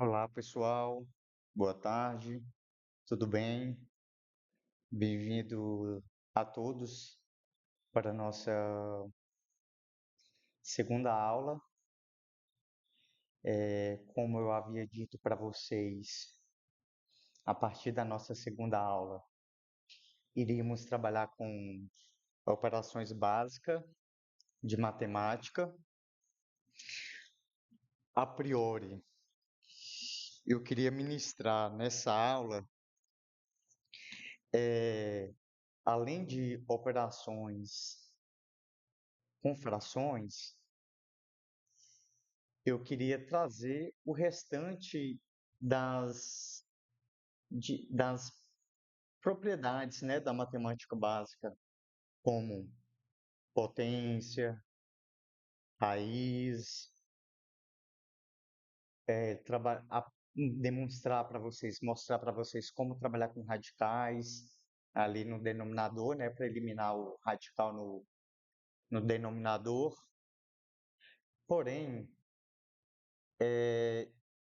Olá, pessoal. Boa tarde. Tudo bem? Bem-vindo a todos para a nossa segunda aula. Como eu havia dito para vocês, a partir da nossa segunda aula, iríamos trabalhar com operações básicas de matemática. A priori, eu queria ministrar nessa aula, além de operações com frações, eu queria trazer o restante das propriedades, né, da matemática básica, como potência, raiz, demonstrar para vocês, mostrar para vocês como trabalhar com radicais ali no denominador, né, para eliminar o radical no denominador. Porém,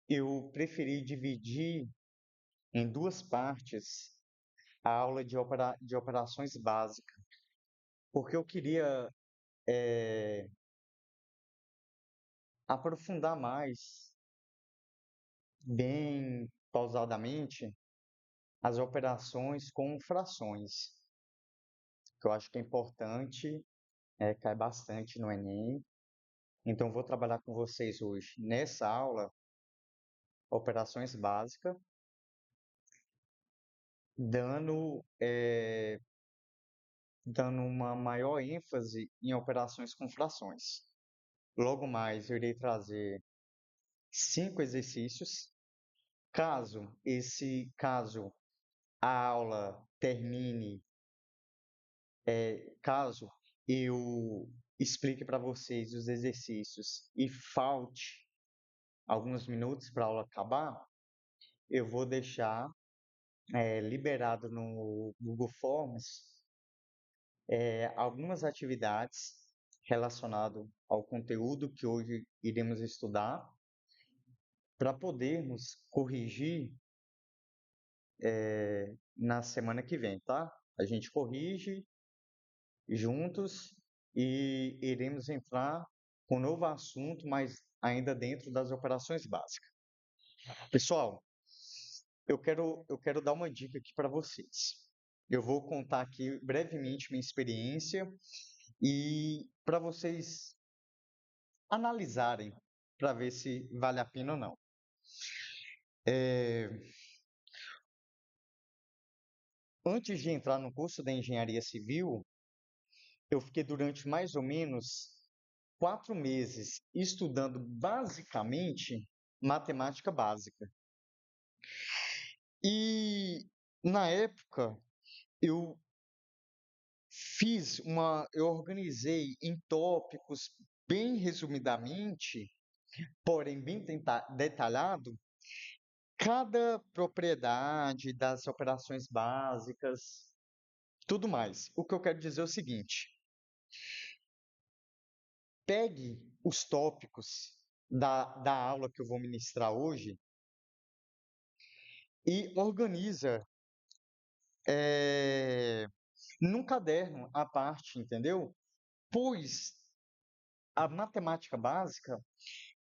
eu preferi dividir em duas partes a aula de operações básicas, porque eu queria aprofundar mais, bem pausadamente, as operações com frações, que eu acho que é importante, cai bastante no Enem. Então, vou trabalhar com vocês hoje nessa aula, operações básicas, dando, dando uma maior ênfase em operações com frações. Logo mais, eu irei trazer 5 exercícios. Caso a aula termine, caso eu explique para vocês os exercícios e falte alguns minutos para a aula acabar, eu vou deixar liberado no Google Forms algumas atividades relacionadas ao conteúdo que hoje iremos estudar, para podermos corrigir na semana que vem, tá? A gente corrige juntos e iremos entrar com um novo assunto, mas ainda dentro das operações básicas. Pessoal, eu quero dar uma dica aqui para vocês. Eu vou contar aqui brevemente minha experiência e para vocês analisarem para ver se vale a pena ou não. Antes de entrar no curso da engenharia civil, eu fiquei durante mais ou menos 4 meses estudando basicamente matemática básica. E na época eu eu organizei em tópicos bem resumidamente, porém bem detalhado, cada propriedade das operações básicas, tudo mais. O que eu quero dizer é o seguinte: pegue os tópicos da aula que eu vou ministrar hoje e organiza num caderno à parte, entendeu? Pois a matemática básica,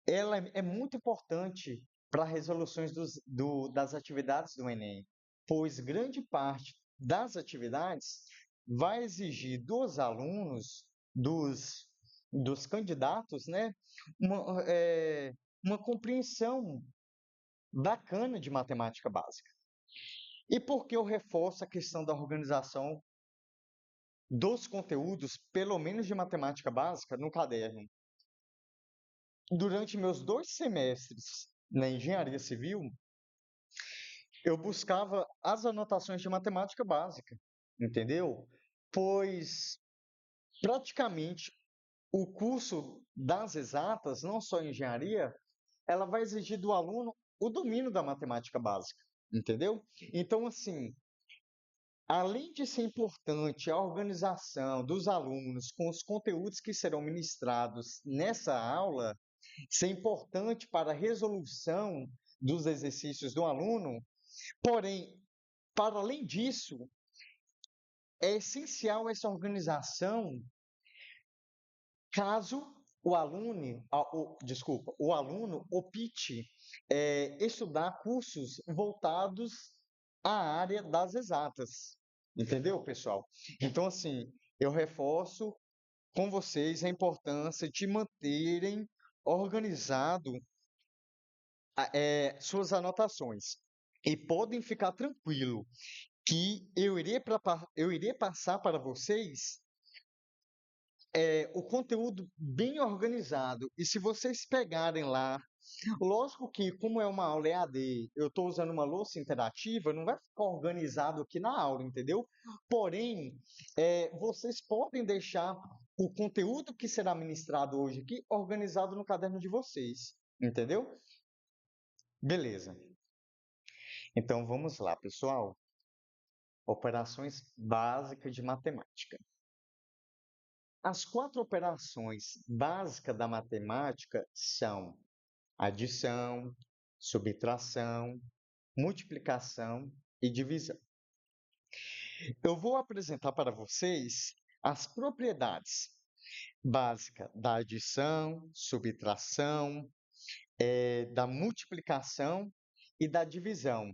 ela é muito importante para resoluções das atividades do Enem, pois grande parte das atividades vai exigir dos alunos, dos candidatos, né, uma compreensão bacana de matemática básica. E por que eu reforço a questão da organização dos conteúdos, pelo menos de matemática básica, no caderno? Durante meus 2 semestres na engenharia civil, eu buscava as anotações de matemática básica, entendeu? Pois praticamente o curso das exatas, não só engenharia, ela vai exigir do aluno o domínio da matemática básica, entendeu? Então, assim, além de ser importante a organização dos alunos com os conteúdos que serão ministrados nessa aula, ser importante para a resolução dos exercícios do aluno, porém, para além disso, é essencial essa organização caso o aluno opte estudar cursos voltados à área das exatas. Entendeu, pessoal? Então, assim, eu reforço com vocês a importância de manterem organizado suas anotações. E podem ficar tranquilo que eu irei passar para vocês o conteúdo bem organizado. E se vocês pegarem lá, lógico que, como é uma aula EAD, eu estou usando uma louça interativa, não vai ficar organizado aqui na aula, entendeu? Porém, vocês podem deixar o conteúdo que será ministrado hoje aqui organizado no caderno de vocês, entendeu? Beleza. Então vamos lá, pessoal. Operações básicas de matemática. As quatro operações básicas da matemática são adição, subtração, multiplicação e divisão. Eu vou apresentar para vocês as propriedades básicas da adição, subtração, da multiplicação e da divisão.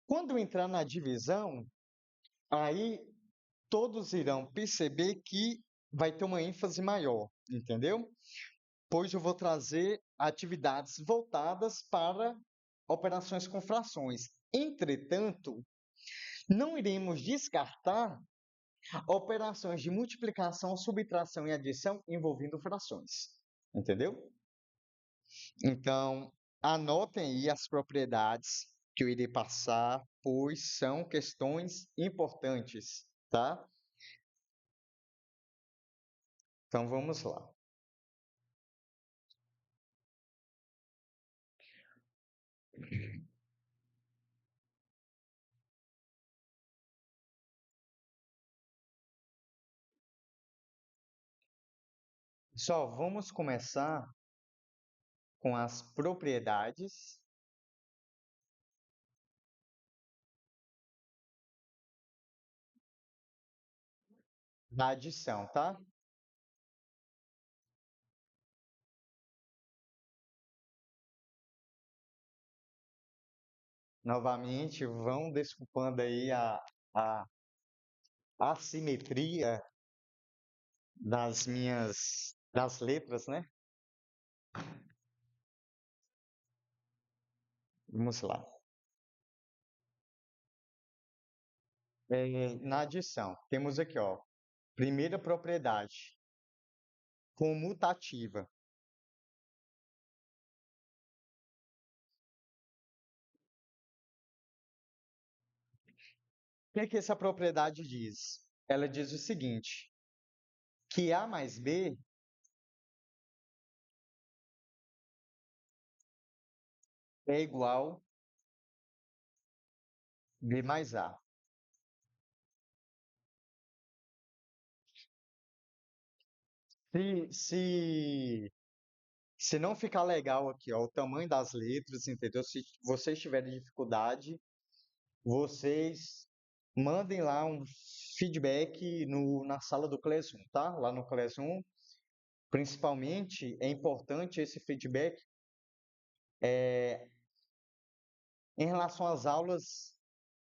Quando entrar na divisão, aí todos irão perceber que vai ter uma ênfase maior, entendeu? Pois eu vou trazer atividades voltadas para operações com frações. Entretanto, não iremos descartar operações de multiplicação, subtração e adição envolvendo frações. Entendeu? Então, anotem aí as propriedades que eu irei passar, pois são questões importantes, tá? Então, vamos lá. Só vamos começar com as propriedades da adição, tá? Novamente, vão desculpando aí a assimetria das letras, né? Vamos lá. Na adição, temos aqui, ó, primeira propriedade, comutativa. O que que essa propriedade diz? Ela diz o seguinte, que A mais B é igual B mais A. Se, se, se não ficar legal aqui, ó, o tamanho das letras, entendeu? Se vocês tiverem dificuldade, vocês mandem lá um feedback na sala do Classroom, tá? Lá no Classroom, principalmente, é importante esse feedback em relação às aulas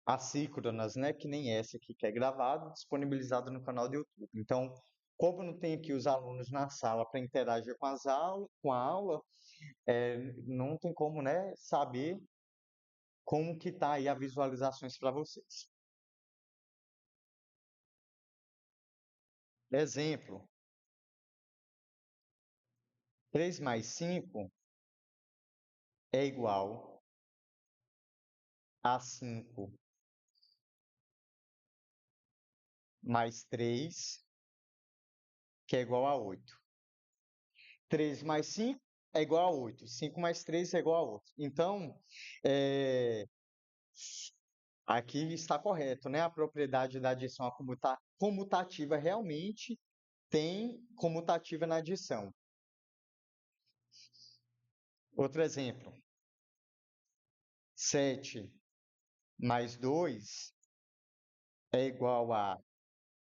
assíncronas, né? Que nem essa aqui, que é gravado, disponibilizado no canal do YouTube. Então, como não tem aqui os alunos na sala para interagir com a aula, não tem como, né, saber como que tá aí as visualizações para vocês. Exemplo, 3 mais 5 é igual a 5 mais 3, que é igual a 8. 3 mais 5 é igual a 8. 5 mais 3 é igual a 8. Então, é, aqui está correto, né? A propriedade da adição comutativa realmente tem comutativa na adição. Outro exemplo, 7 mais 2 é igual a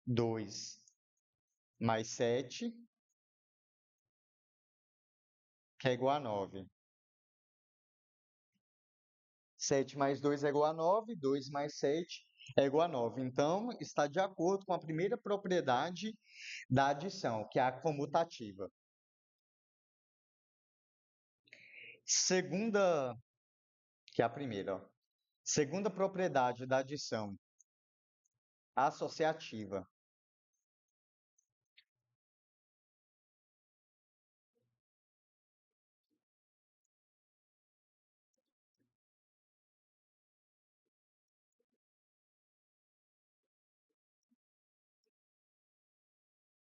2 mais 7, que é igual a 9. 7 mais 2 é igual a 9, 2 mais 7 é igual a 9. Então, está de acordo com a primeira propriedade da adição, que é a comutativa. Segunda, que é a primeira, ó. Segunda propriedade da adição associativa.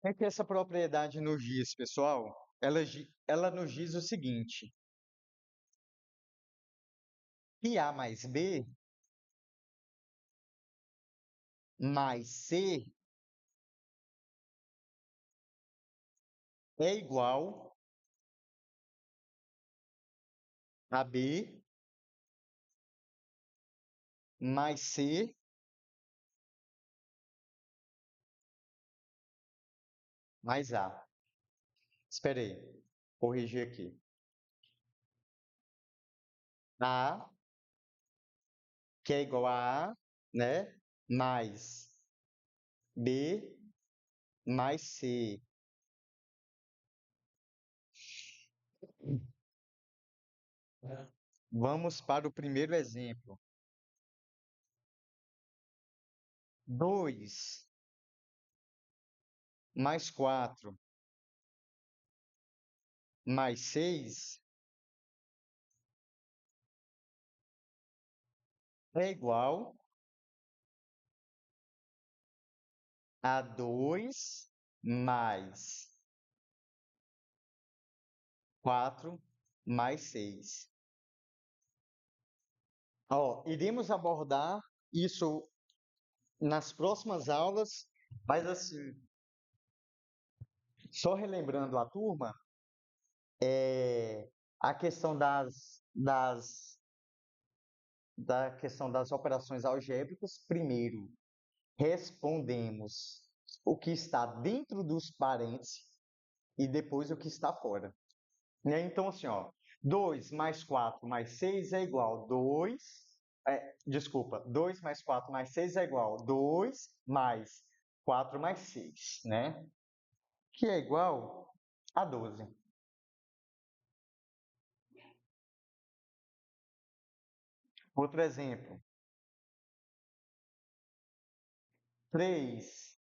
O que essa propriedade nos diz, pessoal? Ela nos diz o seguinte: que A mais B mais C é igual a B mais C mais A. Espera aí, corrigir aqui. A, que é igual a A, né? Mais B mais C. Vamos para o primeiro exemplo. 2 mais 4 mais 6 é igual a 2 mais 4 mais 6. Ó, iremos abordar isso nas próximas aulas, mas assim, só relembrando a turma, a questão da questão das operações algébricas, primeiro respondemos o que está dentro dos parênteses e depois o que está fora. Né? Então, assim, ó, 2 mais 4 mais 6 é igual a 2. Desculpa, 2 mais 4 mais 6 é igual a 2 mais 4 mais 6, né? Que é igual a 12. Outro exemplo. 3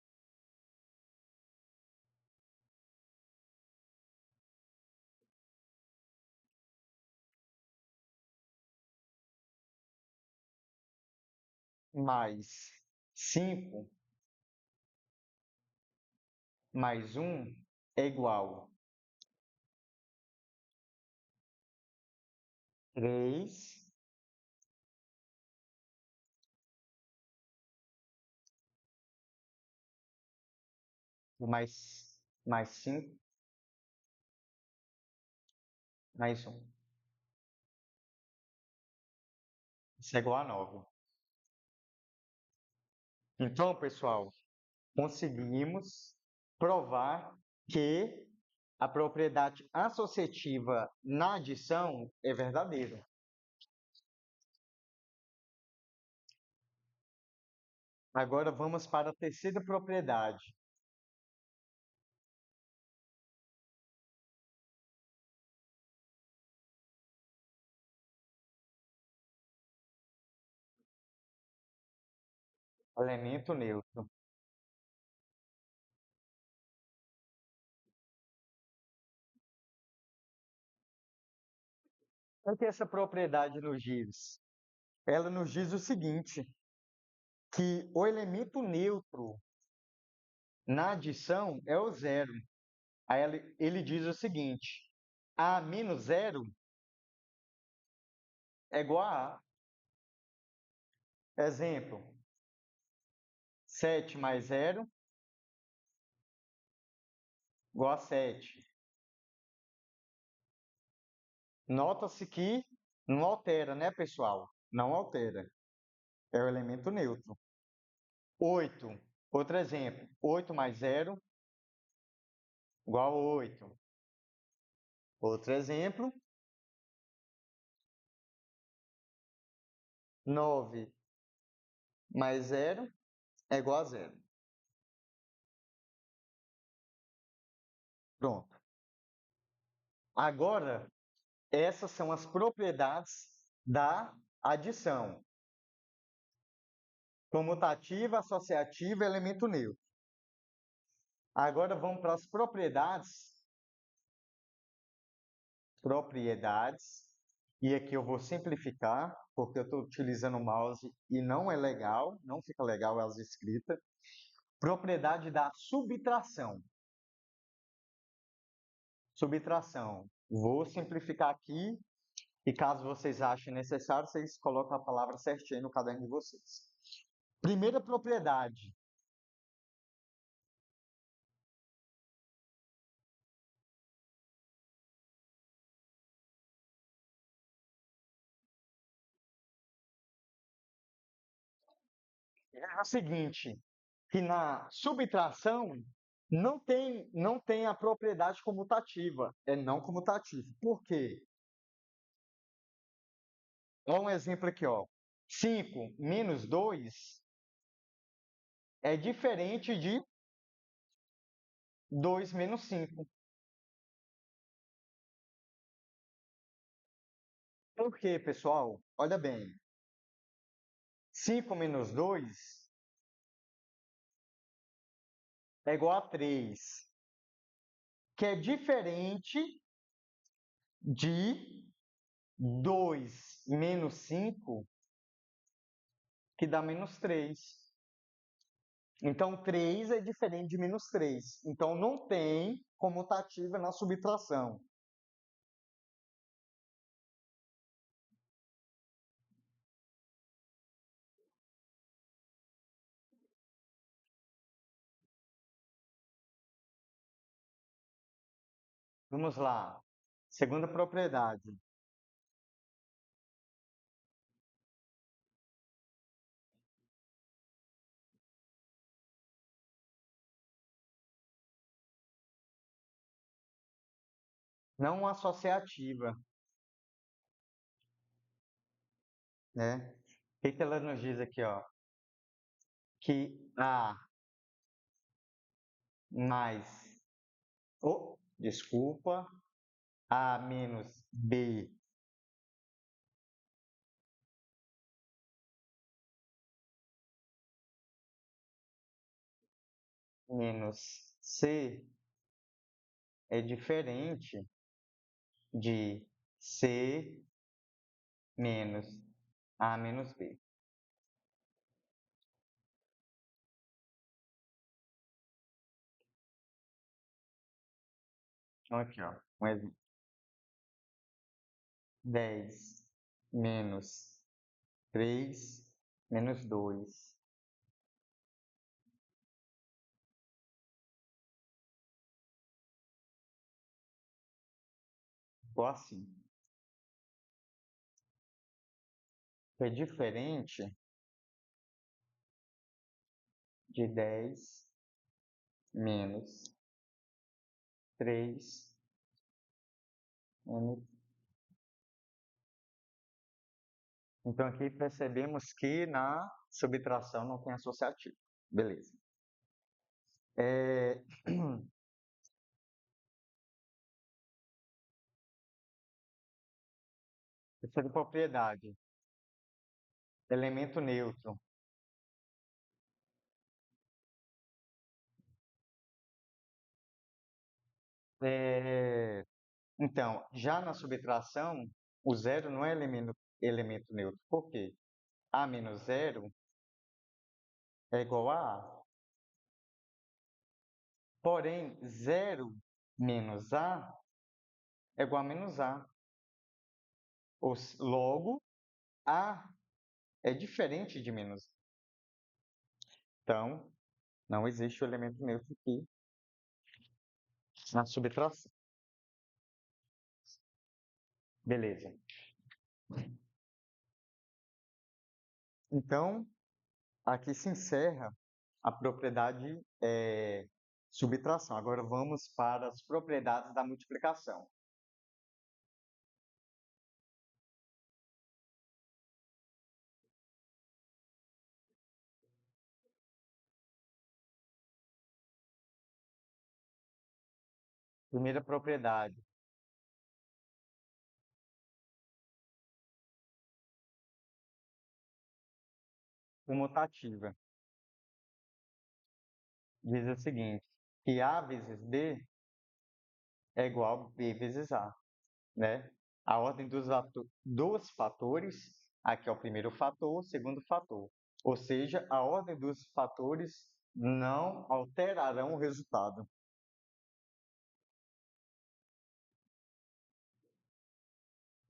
mais 5 mais 1 é igual a 3 mais 5 mais 1. Isso é igual a 9. Então, pessoal, conseguimos provar que a propriedade associativa na adição é verdadeira. Agora vamos para a terceira propriedade. Elemento neutro. O que essa propriedade nos diz? Ela nos diz o seguinte, que o elemento neutro na adição é o zero. Aí ele diz o seguinte, A menos zero é igual a A. Exemplo, 7 mais zero igual a 7. Nota-se que não altera, né, pessoal? não altera. É o elemento neutro. 8, outro exemplo. 8 mais 0 igual a 8. Outro exemplo. 9 mais 0 é igual a 0. Pronto. Agora, essas são as propriedades da adição. Comutativa, associativa e elemento neutro. Agora vamos para as propriedades. E aqui eu vou simplificar, porque eu estou utilizando o mouse e não é legal, não fica legal as escritas. Propriedade da subtração. Subtração. Vou simplificar aqui e caso vocês achem necessário, vocês colocam a palavra certinha no caderno de vocês. Primeira propriedade. É a seguinte, que na subtração não tem a propriedade comutativa, é não comutativo. Por quê? Olha um exemplo aqui, ó. 5 menos 2 é diferente de 2 menos 5. Por quê, pessoal? Olha bem. 5 menos 2 é igual a 3, que é diferente de 2 menos 5, que dá menos 3. Então, 3 é diferente de menos 3. Então, não tem comutativa na subtração. Vamos lá. Segunda propriedade. Não associativa, né? O que ela nos diz aqui, ó? Que A mais, desculpa, A menos B menos C é diferente de C menos A menos B. Então, aqui, ó, um exemplo. 10 menos 3 menos 2. Ficou assim. É diferente de 10 menos 3 menos. Então, aqui percebemos que na subtração não tem associativo. Beleza. Terceira propriedade. Elemento neutro. Então, já na subtração, o zero não é elemento neutro. Por quê? A menos zero é igual a A. Porém, zero menos A é igual a menos A. Logo, A é diferente de menos A. Então, não existe o elemento neutro aqui na subtração. Beleza. Então, aqui se encerra a propriedade subtração. Agora vamos para as propriedades da multiplicação. Primeira propriedade, comutativa, diz o seguinte, que A vezes B é igual a B vezes A, né? A ordem dos fatores, aqui é o primeiro fator, o segundo fator. Ou seja, a ordem dos fatores não alterarão o resultado.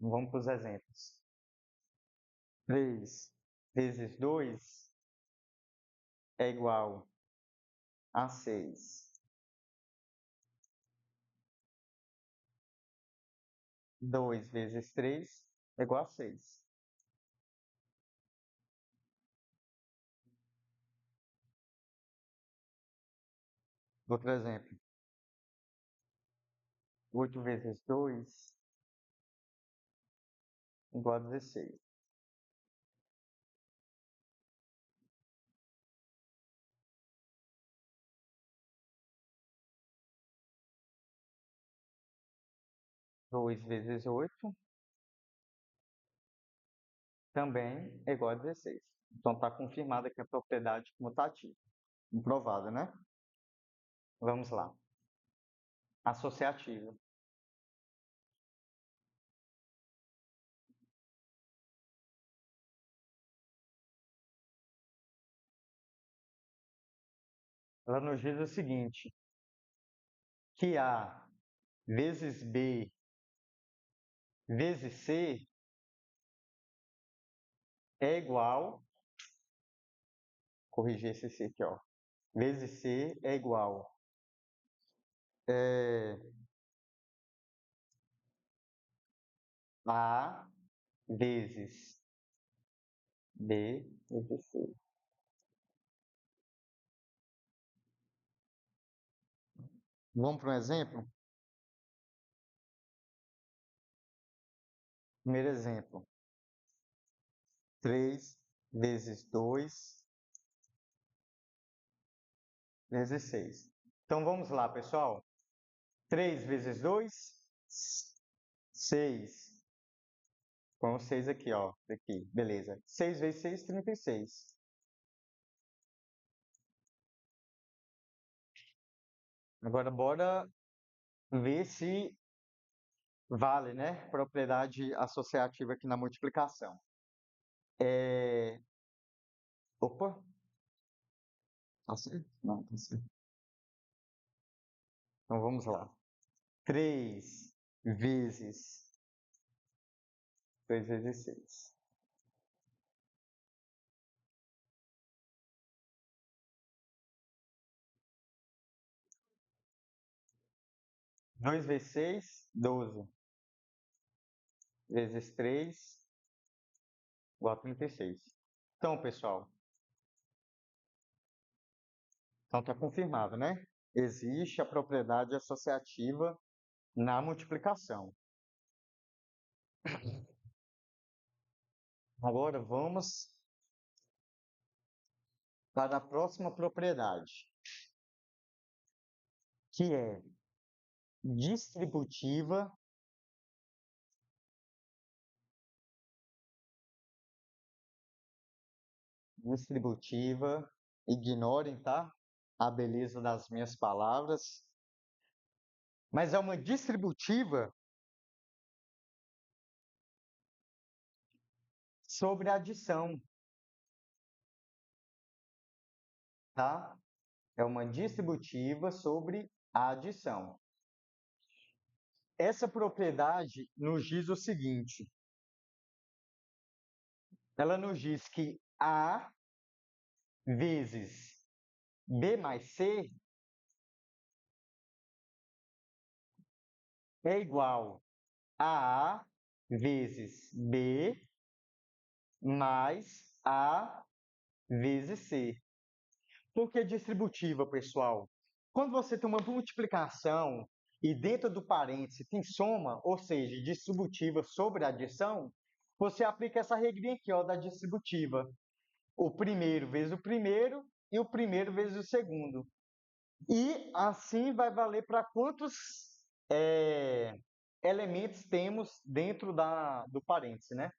Vamos para os exemplos. 3 vezes 2 é igual a 6. 2 vezes 3 é igual a 6. Outro exemplo. 8 vezes 2 é igual a 16. 2 vezes 8 também é igual a 16. Então está confirmada aqui a propriedade comutativa. Comprovada, né? Vamos lá. Associativa. Ela nos diz o seguinte, que A vezes B vezes C é igual, corrigir esse C aqui, ó, vezes C é igual A vezes B vezes C. Vamos para um exemplo? Primeiro exemplo. 3 vezes 2 vezes 6. Então vamos lá, pessoal. 3 vezes 2, 6. Põe o 6 aqui, ó. Aqui, beleza. 6 vezes 6, 36. Agora, bora ver se vale, né? Propriedade associativa aqui na multiplicação. Opa, tá certo? Não, tá certo. Então vamos lá. 3 vezes 2 vezes 6. 2 vezes 6, 12. Vezes 3, igual a 36. Então, pessoal, então está confirmado, né? Existe a propriedade associativa na multiplicação. Agora vamos para a próxima propriedade, que é distributiva distributiva, ignorem, tá? A beleza das minhas palavras. Mas é uma distributiva sobre adição, tá? É uma distributiva sobre a adição. Essa propriedade nos diz o seguinte, ela nos diz que A vezes B mais C é igual a A vezes B mais A vezes C. Por que distributiva, pessoal? Quando você tem uma multiplicação e dentro do parêntese tem soma, ou seja, distributiva sobre adição, você aplica essa regrinha aqui, ó, da distributiva. O primeiro vezes o primeiro e o primeiro vezes o segundo. E assim vai valer para quantos elementos temos dentro do parêntese, né?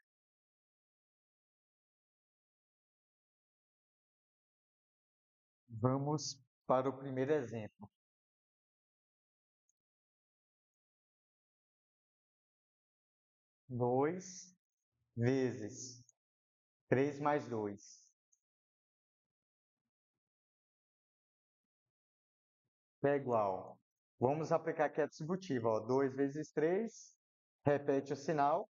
Vamos para o primeiro exemplo. 2 vezes 3 mais 2 é igual. Vamos aplicar aqui a distributiva, ó. 2 vezes 3, repete o sinal,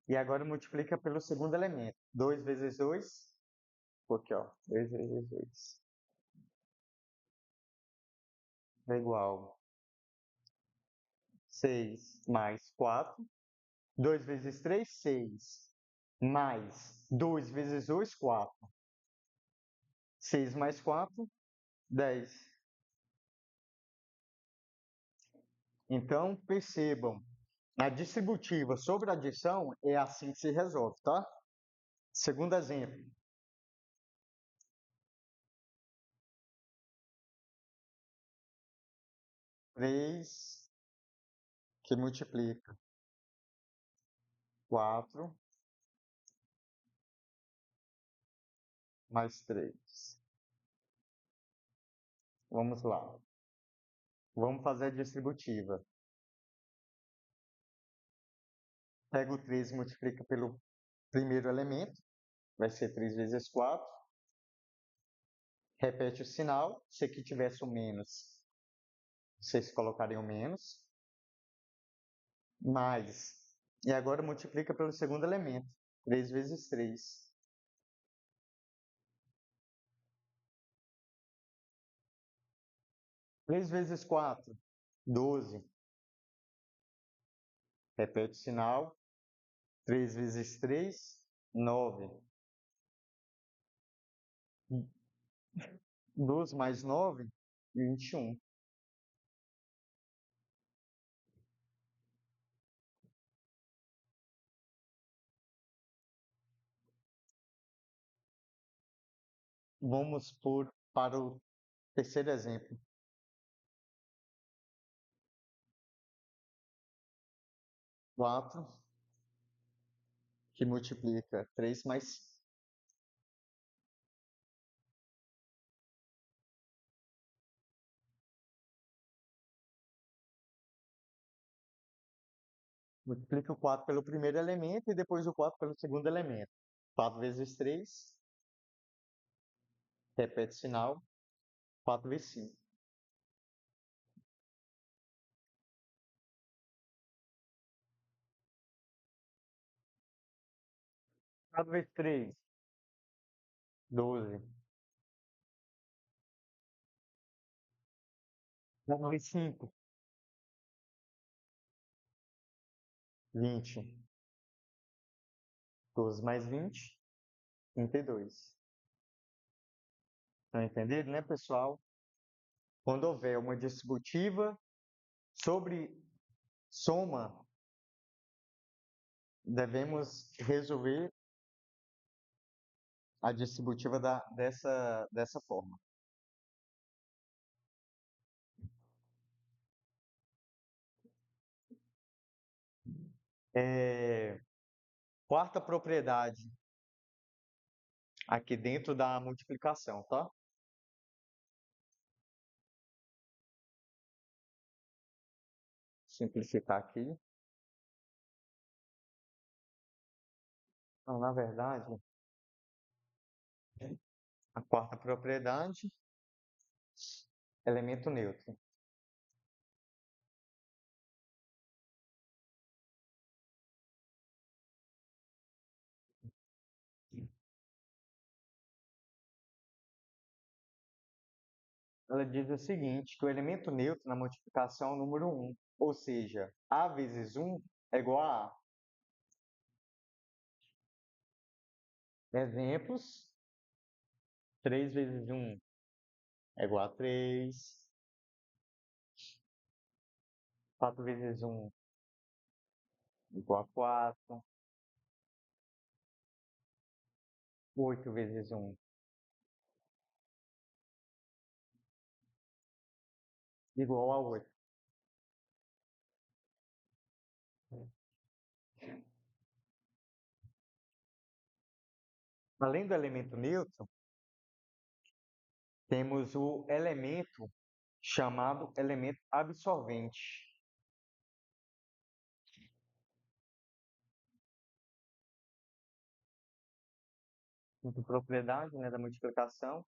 e agora multiplica pelo segundo elemento. 2 vezes 2, aqui, ó, 2 vezes 2 é igual 6 mais 4. 2 vezes 3, 6. Mais 2 vezes 2, 4. 6 mais 4, 10. Então, percebam, a distributiva sobre a adição é assim que se resolve, tá? Segundo exemplo. 3 que multiplica 4 mais 3. Vamos lá. Vamos fazer a distributiva. Pega o 3 e multiplica pelo primeiro elemento. Vai ser 3 vezes 4. Repete o sinal. Se aqui tivesse o menos, vocês colocariam menos. Mais. E agora multiplica pelo segundo elemento. 3 vezes 3. 3 vezes 4, 12. Repete o sinal. 3 vezes 3, 9. 12 mais 9, 21. Vamos para o terceiro exemplo. 4 que multiplica 3 mais 5. Multiplica o 4 pelo primeiro elemento e depois o 4 pelo segundo elemento. 4 vezes 3, repete o sinal, 4 vezes 5. 4 vezes 3, 12. 4 vezes 5, 20. 12 mais 20, 32. Estão entendendo, né, pessoal? Quando houver uma distributiva sobre soma, devemos resolver a distributiva dessa forma. Quarta propriedade aqui dentro da multiplicação, tá? Simplificar aqui. Então, na verdade, a quarta propriedade, elemento neutro. ela diz o seguinte, que o elemento neutro na multiplicação é o número um, ou seja, A vezes um é igual a A. Exemplos, 3 vezes um é igual a 3, 4 vezes um é igual a 4, 8 vezes um igual a 8. Além do elemento neutro, temos o elemento chamado elemento absorvente. Quinta propriedade, né, da multiplicação.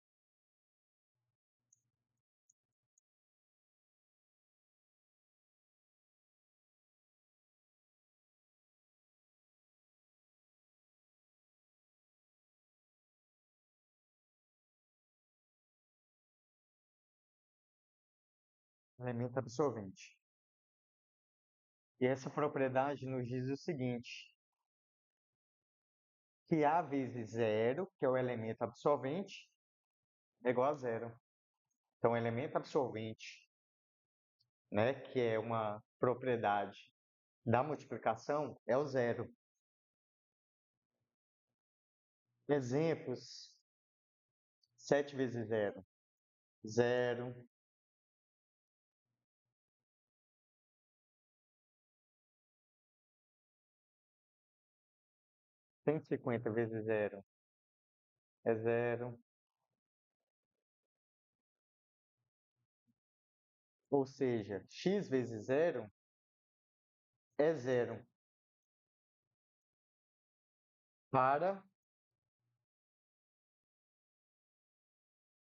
Elemento absorvente. E essa propriedade nos diz o seguinte, que A vezes zero, que é o elemento absorvente, é igual a zero. Então, o elemento absorvente, né, que é uma propriedade da multiplicação, é o zero. Exemplos, 7 vezes zero, zero. 150 vezes zero é zero. Ou seja, x vezes zero é zero. Para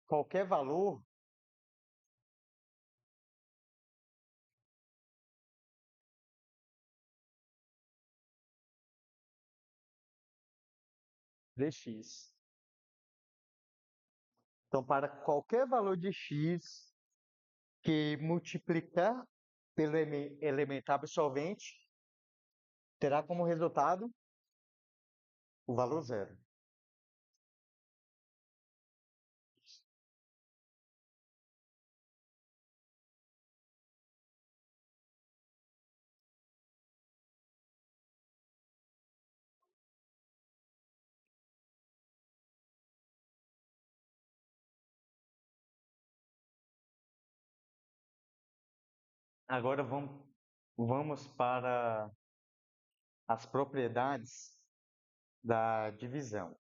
qualquer valor de x. Então, para qualquer valor de x que multiplicar pelo elemento absorvente, terá como resultado o valor zero. Agora vamos para as propriedades da divisão.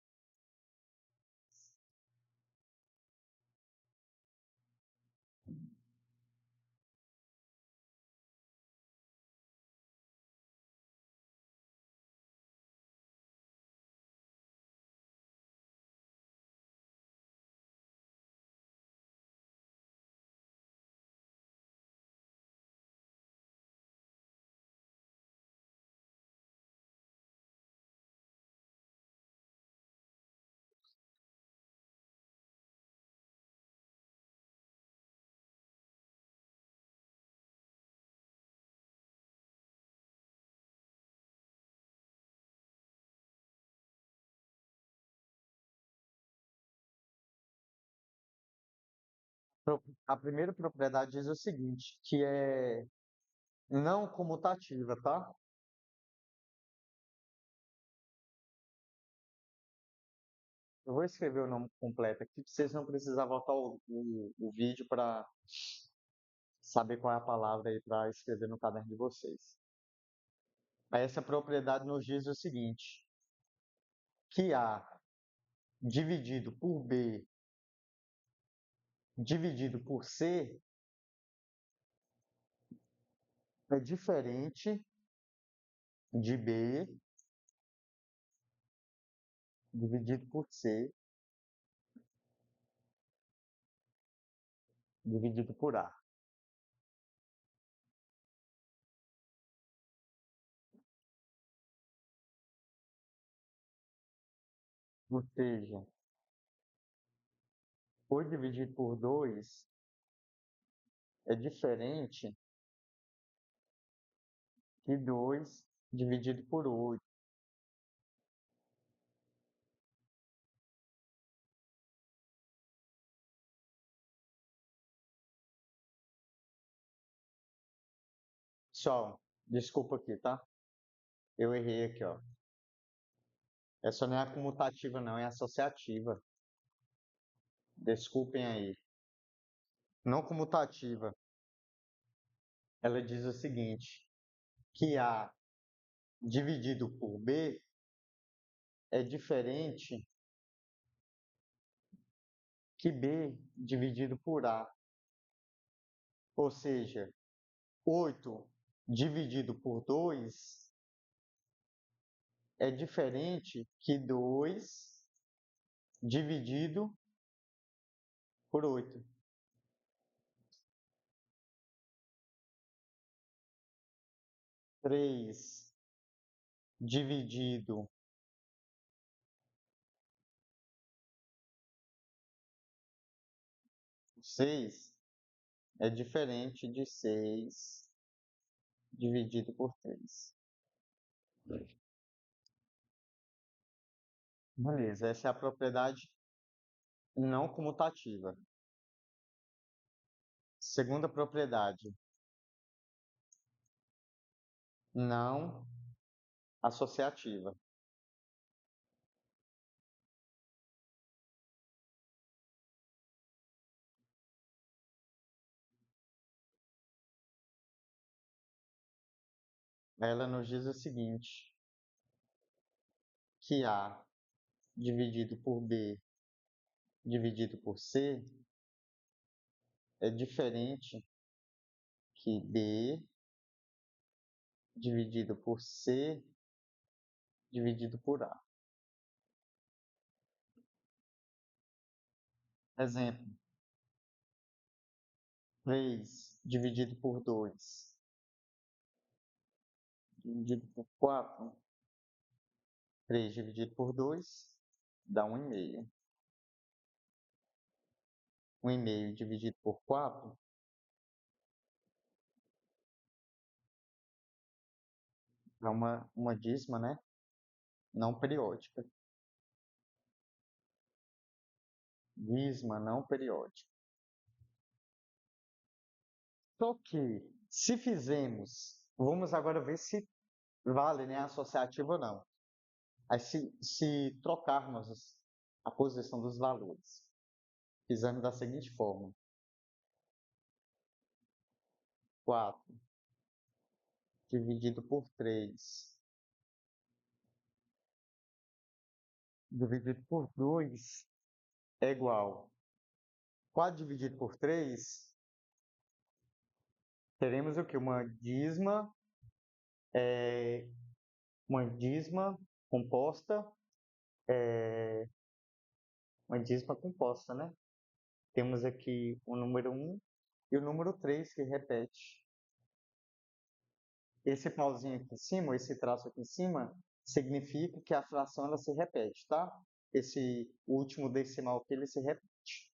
A primeira propriedade diz o seguinte, que é não comutativa, tá? Eu vou escrever o nome completo aqui, para vocês não precisar voltar o vídeo para saber qual é a palavra aí para escrever no caderno de vocês. Essa propriedade nos diz o seguinte, que A dividido por B dividido por C é diferente de B dividido por C dividido por A. Ou seja, 8 dividido por 2 é diferente de 2 dividido por 8. Pessoal, desculpa aqui, tá? Eu errei aqui, ó. Essa não é a comutativa, não, é a associativa. Desculpem aí. Não comutativa. Ela diz o seguinte, que A dividido por B é diferente que B dividido por A. Ou seja, 8 dividido por 2 é diferente que 2 dividido por 8. 3 dividido por 6 é diferente de 6 dividido por 3. Beleza, essa é a propriedade não comutativa. Segunda propriedade, não associativa. Ela nos diz o seguinte, que A dividido por B dividido por C é diferente que B dividido por C dividido por A. Exemplo, 3 dividido por 2 dividido por 4. 3 dividido por 2 dá 1,5. 1,5 dividido por 4 dá uma dízima, né? Não periódica. Dízima não periódica. Só que, se fizermos, vamos agora ver se vale, né, associativa ou não. Aí, se trocarmos a posição dos valores, fizemos da seguinte forma. 4 dividido por 3 dividido por 2 é igual. 4 dividido por 3, teremos o que? Uma dízima composta, uma dízima composta, né? Temos aqui o número 1 e o número 3 que repete. Esse pauzinho aqui em cima, esse traço aqui em cima, significa que a fração ela se repete, tá? Esse último decimal aqui, ele se repete.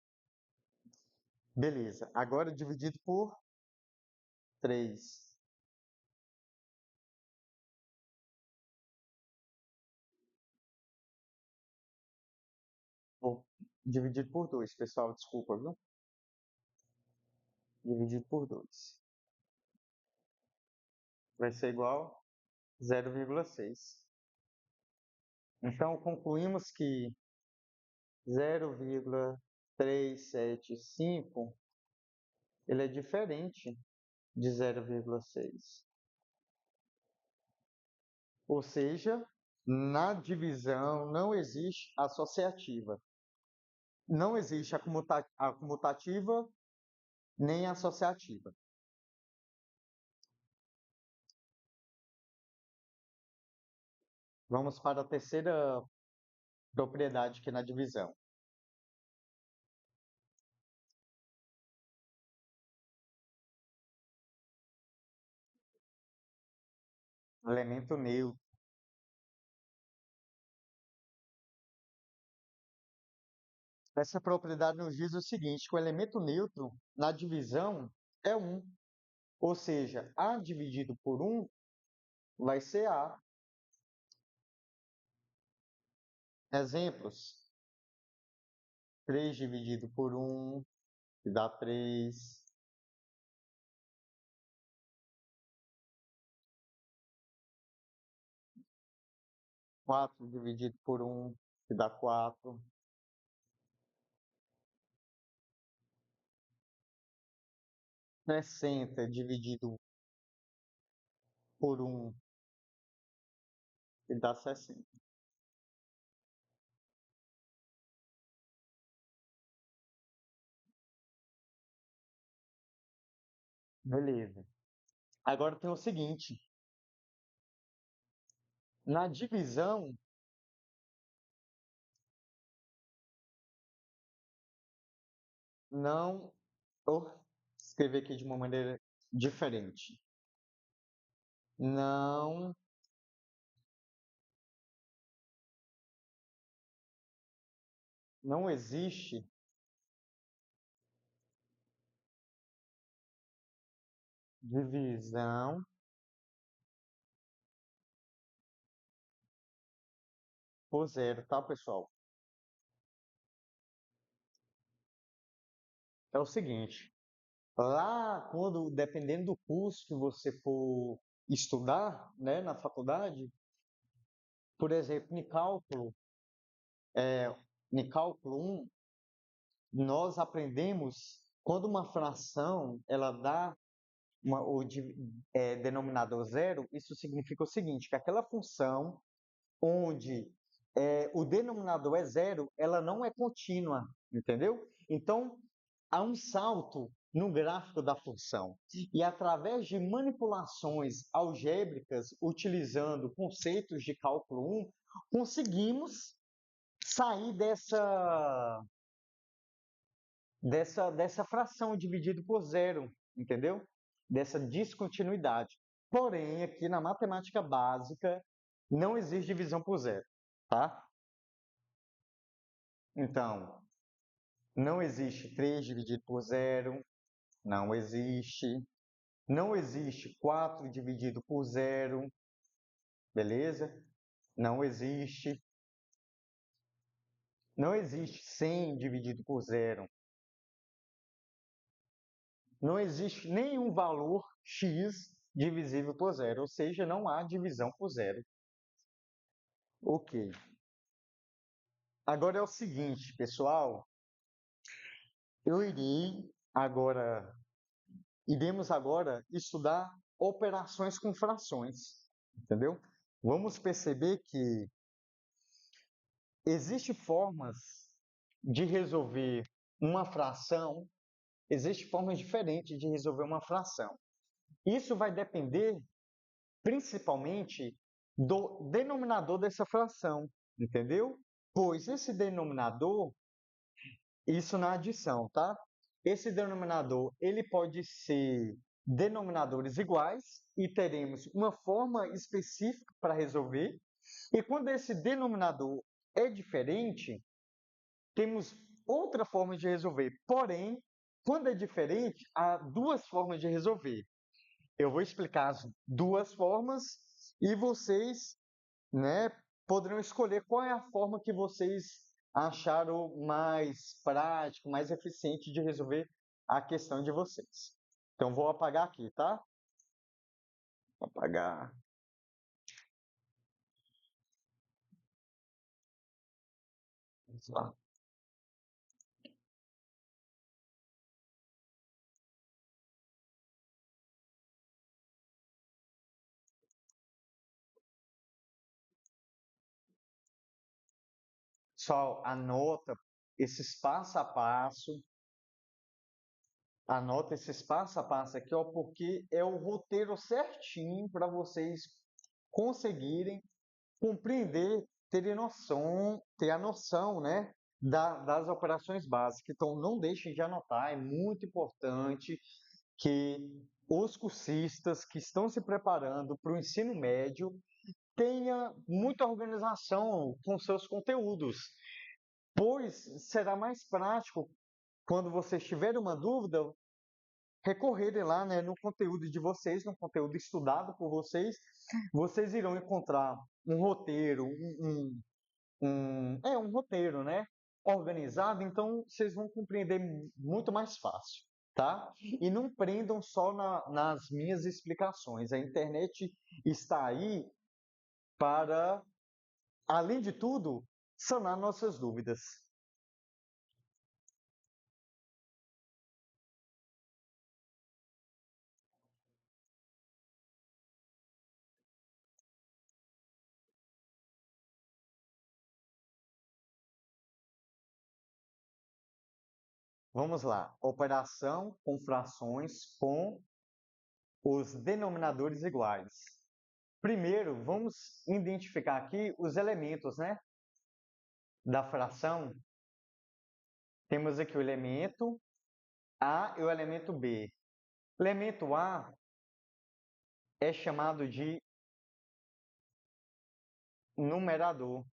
Beleza, agora dividido por 3. Dividido por 2, pessoal, desculpa, viu? Dividido por 2. Vai ser igual a 0,6. Então, concluímos que 0,375 ele é diferente de 0,6. Ou seja, na divisão não existe associativa. Não existe a comutativa nem a associativa. Vamos para a terceira propriedade aqui na divisão. Elemento neutro. Essa propriedade nos diz o seguinte, que o elemento neutro, na divisão, é 1. Ou seja, A dividido por 1 vai ser A. Exemplos. 3 dividido por 1, que dá 3. 4 dividido por 1, que dá 4. 60 dividido por 1, que dá 60. Beleza. Agora tem o seguinte. Na divisão, não... Vou escrever aqui de uma maneira diferente. Não existe divisão por zero, tá, pessoal? É o seguinte, lá quando, dependendo do curso que você for estudar, né, na faculdade, por exemplo, em cálculo 1, nós aprendemos quando uma fração ela dá denominador zero, isso significa o seguinte, que aquela função onde o denominador é zero, ela não é contínua, entendeu? Então, há um salto no gráfico da função. E através de manipulações algébricas, utilizando conceitos de cálculo 1, conseguimos sair dessa fração dividido por zero, entendeu? Dessa descontinuidade. Porém, aqui na matemática básica, não existe divisão por zero, tá? Então, não existe 3 dividido por zero, não existe. Não existe 4 dividido por zero, beleza? Não existe. Não existe 100 dividido por zero. Não existe nenhum valor x divisível por zero, ou seja, não há divisão por zero. Ok. Agora é o seguinte, pessoal, iremos agora estudar operações com frações, entendeu? Vamos perceber que existem formas de resolver uma fração, existem formas diferentes de resolver uma fração. Isso vai depender principalmente do denominador dessa fração, entendeu? Pois esse denominador, isso na adição, tá? Esse denominador, ele pode ser denominadores iguais e teremos uma forma específica para resolver. E quando esse denominador é diferente, temos outra forma de resolver. Porém, quando é diferente, há duas formas de resolver. Eu vou explicar as duas formas e vocês, né, poderão escolher qual é a forma que vocês acharam mais prático, mais eficiente de resolver a questão de vocês. Então, vou apagar aqui, tá? Vou apagar. Vamos lá. Pessoal, anota esses passo a passo aqui, ó, porque é o roteiro certinho para vocês conseguirem compreender, ter a noção, né, das operações básicas. Então, não deixem de anotar, é muito importante que os cursistas que estão se preparando para o ensino médio tenham muita organização com seus conteúdos, pois será mais prático quando vocês tiverem uma dúvida, recorrerem lá, né, no conteúdo de vocês, no conteúdo estudado por vocês, vocês irão encontrar um roteiro, um roteiro, né, organizado, então vocês vão compreender muito mais fácil, tá? E não prendam só nas minhas explicações. A internet está aí para, além de tudo, sanar nossas dúvidas. Vamos lá. Operação com frações com os denominadores iguais. Primeiro, vamos identificar aqui os elementos, né, da fração. Temos aqui o elemento A e o elemento B. O elemento A é chamado de numerador,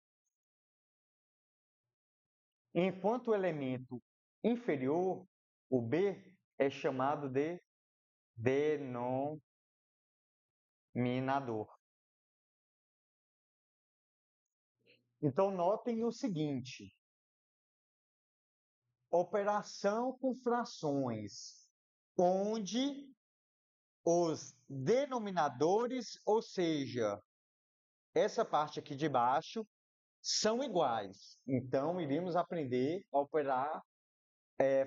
enquanto o elemento inferior, o B, é chamado de denominador. Então, notem o seguinte: operação com frações, onde os denominadores, ou seja, essa parte aqui de baixo, são iguais. Então, iremos aprender a operar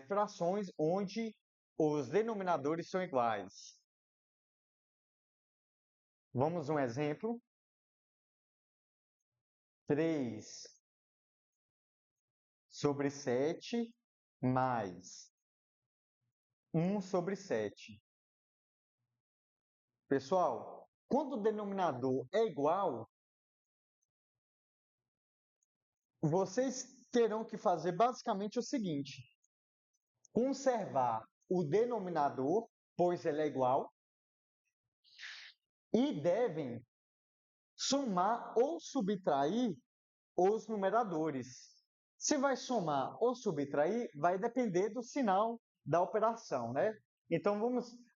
frações onde os denominadores são iguais. Vamos um exemplo. 3/7 mais 1/7. Pessoal, quando o denominador é igual, vocês terão que fazer basicamente o seguinte: conservar o denominador, pois ele é igual, e devem somar ou subtrair os numeradores. Se vai somar ou subtrair, vai depender do sinal da operação, né? Então,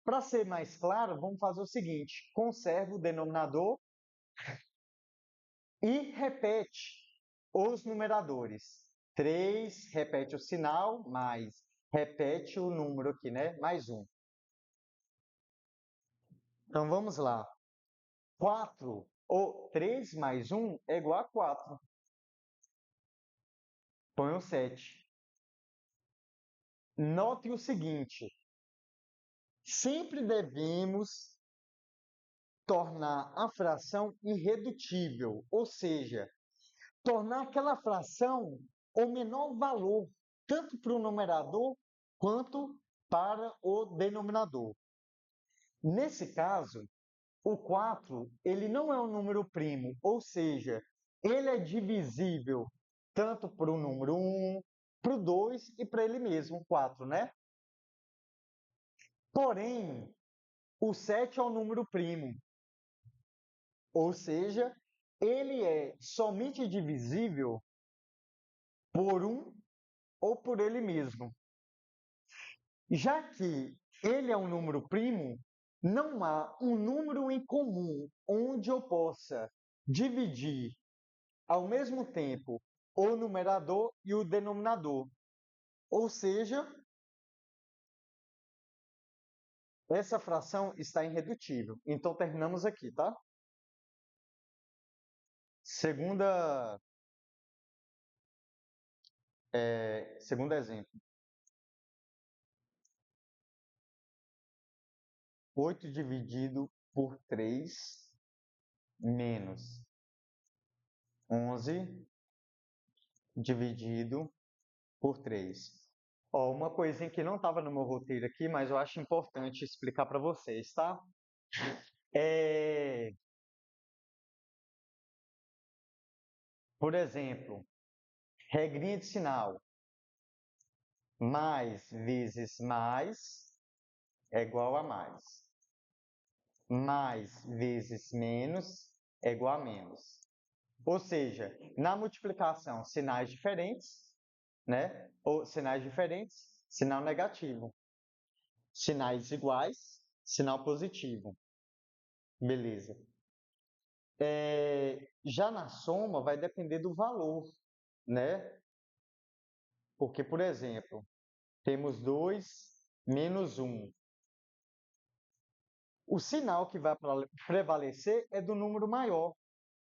para ser mais claro, vamos fazer o seguinte: conserva o denominador e repete os numeradores. 3, repete o sinal, mais, repete o número aqui, né? Mais 1. Então, vamos lá. 4 ou 3 mais 1 é igual a 4. Põe o 7. Note o seguinte: sempre devemos tornar a fração irredutível, ou seja, tornar aquela fração o menor valor, tanto para o numerador quanto para o denominador. Nesse caso, o 4 ele não é um número primo, ou seja, ele é divisível tanto para o número 1, para o 2 e para ele mesmo, 4, né? Porém, o 7 é um número primo, ou seja, ele é somente divisível por 1 ou por ele mesmo. Já que ele é um número primo, não há um número em comum onde eu possa dividir ao mesmo tempo o numerador e o denominador. Ou seja, essa fração está irredutível. Então, terminamos aqui, tá? Segundo exemplo. 8 dividido por 3 menos 11 dividido por 3. Ó, uma coisinha que não estava no meu roteiro aqui, mas eu acho importante explicar para vocês, tá? Por exemplo, regrinha de sinal. Mais vezes mais é igual a mais. Mais vezes menos é igual a menos. Ou seja, na multiplicação, sinais diferentes, né? Ou sinais diferentes, sinal negativo. Sinais iguais, sinal positivo. Beleza. Já na soma vai depender do valor, né? Porque, por exemplo, temos 2 menos 1. O sinal que vai prevalecer é do número maior.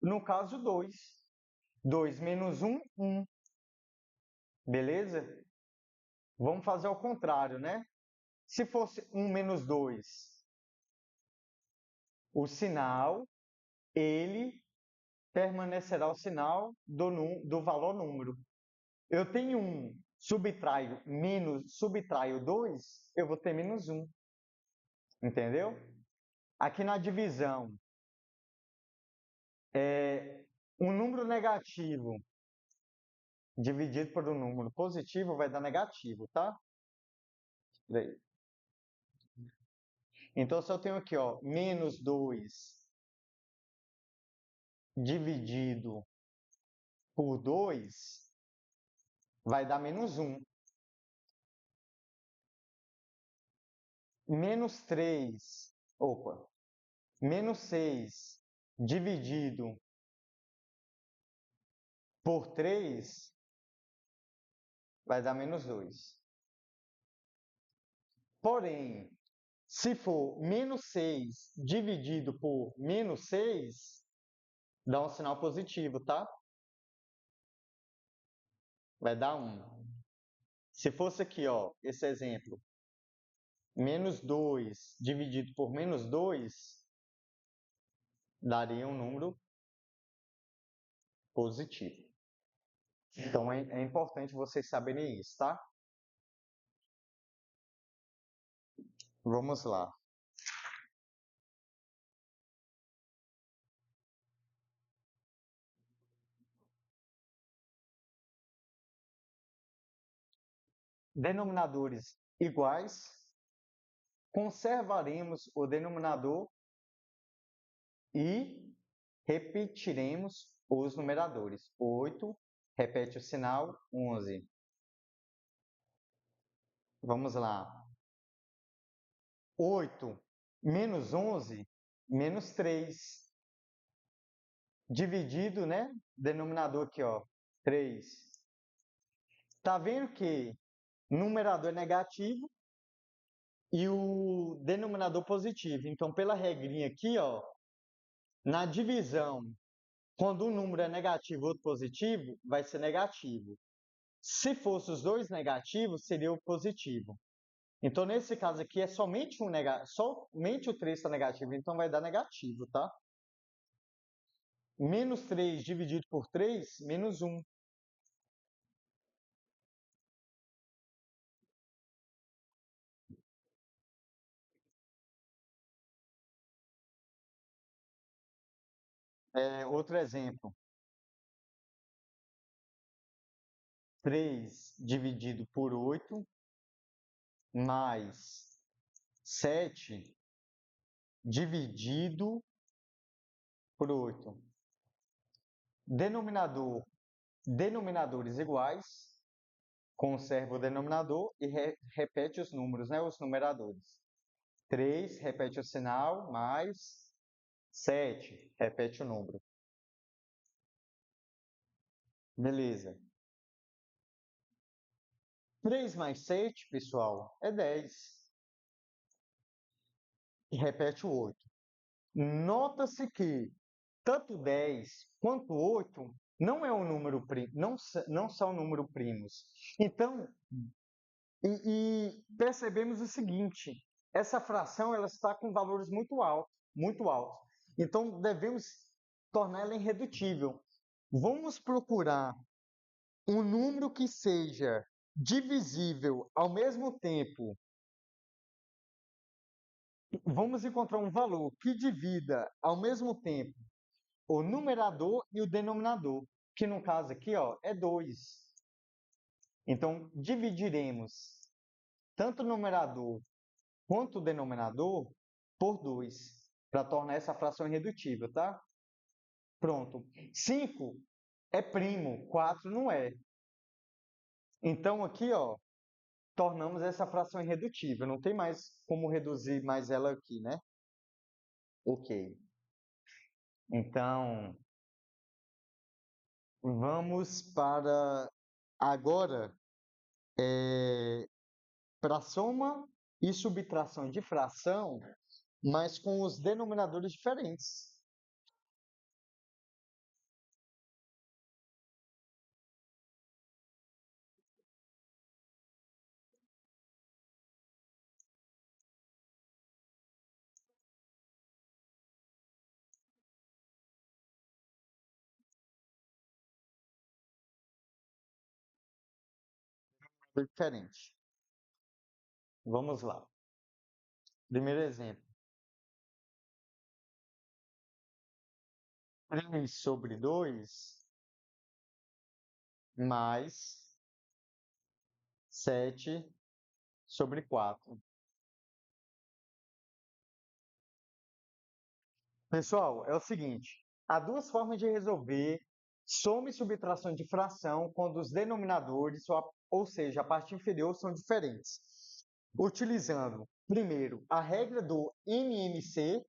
No caso, 2. 2 menos 1, 1. Beleza? Vamos fazer ao contrário, né? Se fosse 1 menos 2, o sinal, ele permanecerá o sinal do valor número. Eu tenho 1, subtraio 2, eu vou ter menos 1. Entendeu? Aqui na divisão, um número negativo dividido por um número positivo vai dar negativo, tá? Então, se eu tenho aqui, ó, menos 2 dividido por 2, vai dar menos 1. Menos 3, menos 6 dividido por 3 vai dar menos 2. Porém, se for menos 6 dividido por menos 6, dá um sinal positivo, tá? Vai dar 1. Se fosse aqui, ó, esse exemplo, menos 2 dividido por menos 2, daria um número positivo. Então, é importante vocês saberem isso, tá? Vamos lá. Denominadores iguais, conservaremos o denominador e repetiremos os numeradores. 8, repete o sinal, 11. Vamos lá. 8 menos 11, menos 3. Dividido, né? Denominador aqui, ó, 3. Tá vendo que o numerador é negativo e o denominador positivo. Então, pela regrinha aqui, ó, na divisão, quando um número é negativo e outro positivo, vai ser negativo. Se fosse os dois negativos, seria o positivo. Então, nesse caso aqui, é somente somente o 3 está negativo, então vai dar negativo, tá? Menos 3 dividido por 3, menos 1. Outro exemplo. 3 dividido por 8, mais 7 dividido por 8. Denominadores iguais, conserva o denominador e repete os números, né, os numeradores. 3, repete o sinal, mais 7, repete o número. Beleza. 3 mais 7, pessoal, é 10. E repete o 8. Nota-se que tanto 10 quanto 8 não é um número não são número primos. Então, percebemos o seguinte, essa fração ela está com valores muito altos, muito altos. Então, devemos tornar ela irredutível. Vamos procurar um número que seja divisível ao mesmo tempo. Vamos encontrar um valor que divida ao mesmo tempo o numerador e o denominador, que no caso aqui, ó, é 2. Então, dividiremos tanto o numerador quanto o denominador por 2, para tornar essa fração irredutível, tá? Pronto. 5 é primo, 4 não é. Então, aqui, ó, tornamos essa fração irredutível. Não tem mais como reduzir mais ela aqui, né? Ok. Então, vamos para agora para soma e subtração de fração, mas com os denominadores diferentes. Diferente. Vamos lá. Primeiro exemplo. 3/2 mais 7/4. Pessoal, é o seguinte: há duas formas de resolver soma e subtração de fração quando os denominadores, ou seja, a parte inferior, são diferentes. Utilizando, primeiro, a regra do MMC,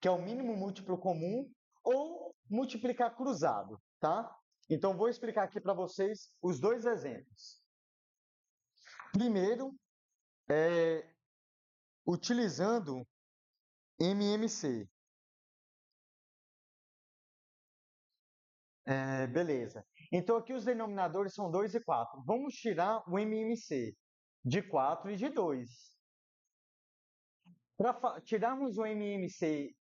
que é o mínimo múltiplo comum, ou multiplicar cruzado, tá? Então, vou explicar aqui para vocês os dois exemplos. Primeiro, utilizando MMC. Beleza. Então, aqui os denominadores são 2 e 4. Vamos tirar o MMC de 4 e de 2. Para tirarmos o MMC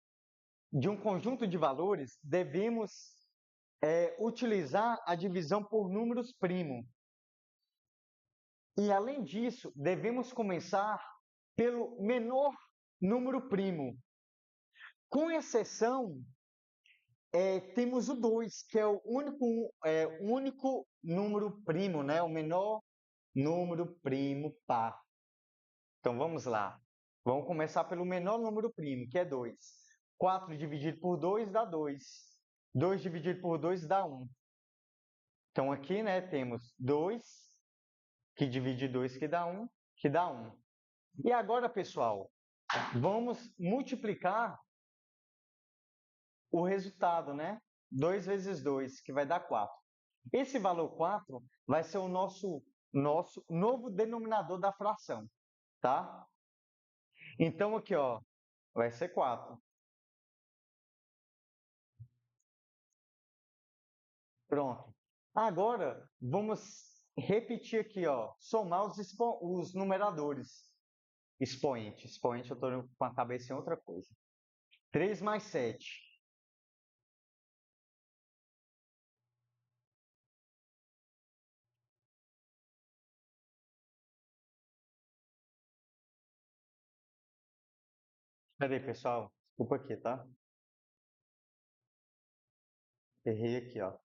de um conjunto de valores, devemos utilizar a divisão por números primo. E, além disso, devemos começar pelo menor número primo. Com exceção, temos o 2, que é o único número primo, né? O menor número primo par. Então, vamos lá. Vamos começar pelo menor número primo, que é 2. 4 dividido por 2 dá 2. 2 dividido por 2 dá 1. Então, aqui, né, temos 2, que divide 2, que dá 1, que dá 1. E agora, pessoal, vamos multiplicar o resultado, né? 2 vezes 2, que vai dar 4. Esse valor 4 vai ser o nosso novo denominador da fração, tá? Então, aqui, ó, vai ser 4. Pronto. Agora, vamos repetir aqui, ó, somar os numeradores. Expoente. Expoente, eu estou com a cabeça em outra coisa. 3 mais 7. Espera aí, pessoal. Desculpa aqui, tá? Errei aqui, ó.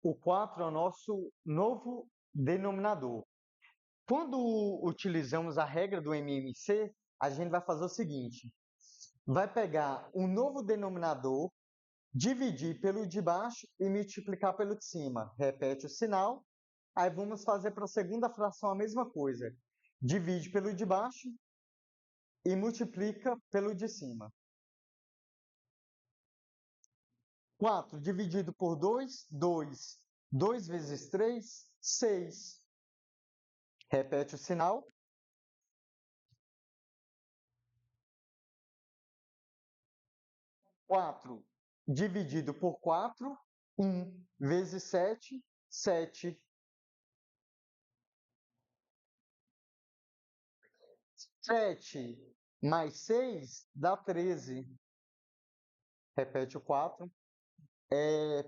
O 4 é o nosso novo denominador. Quando utilizamos a regra do MMC, a gente vai fazer o seguinte: vai pegar um novo denominador, dividir pelo de baixo e multiplicar pelo de cima. Repete o sinal. Aí vamos fazer para a segunda fração a mesma coisa. Divide pelo de baixo e multiplica pelo de cima. 4 dividido por 2, 2. 2 vezes 3, 6. Repete o sinal. 4 dividido por 4, 1 vezes 7, 7. 7 mais 6 dá 13. Repete o 4.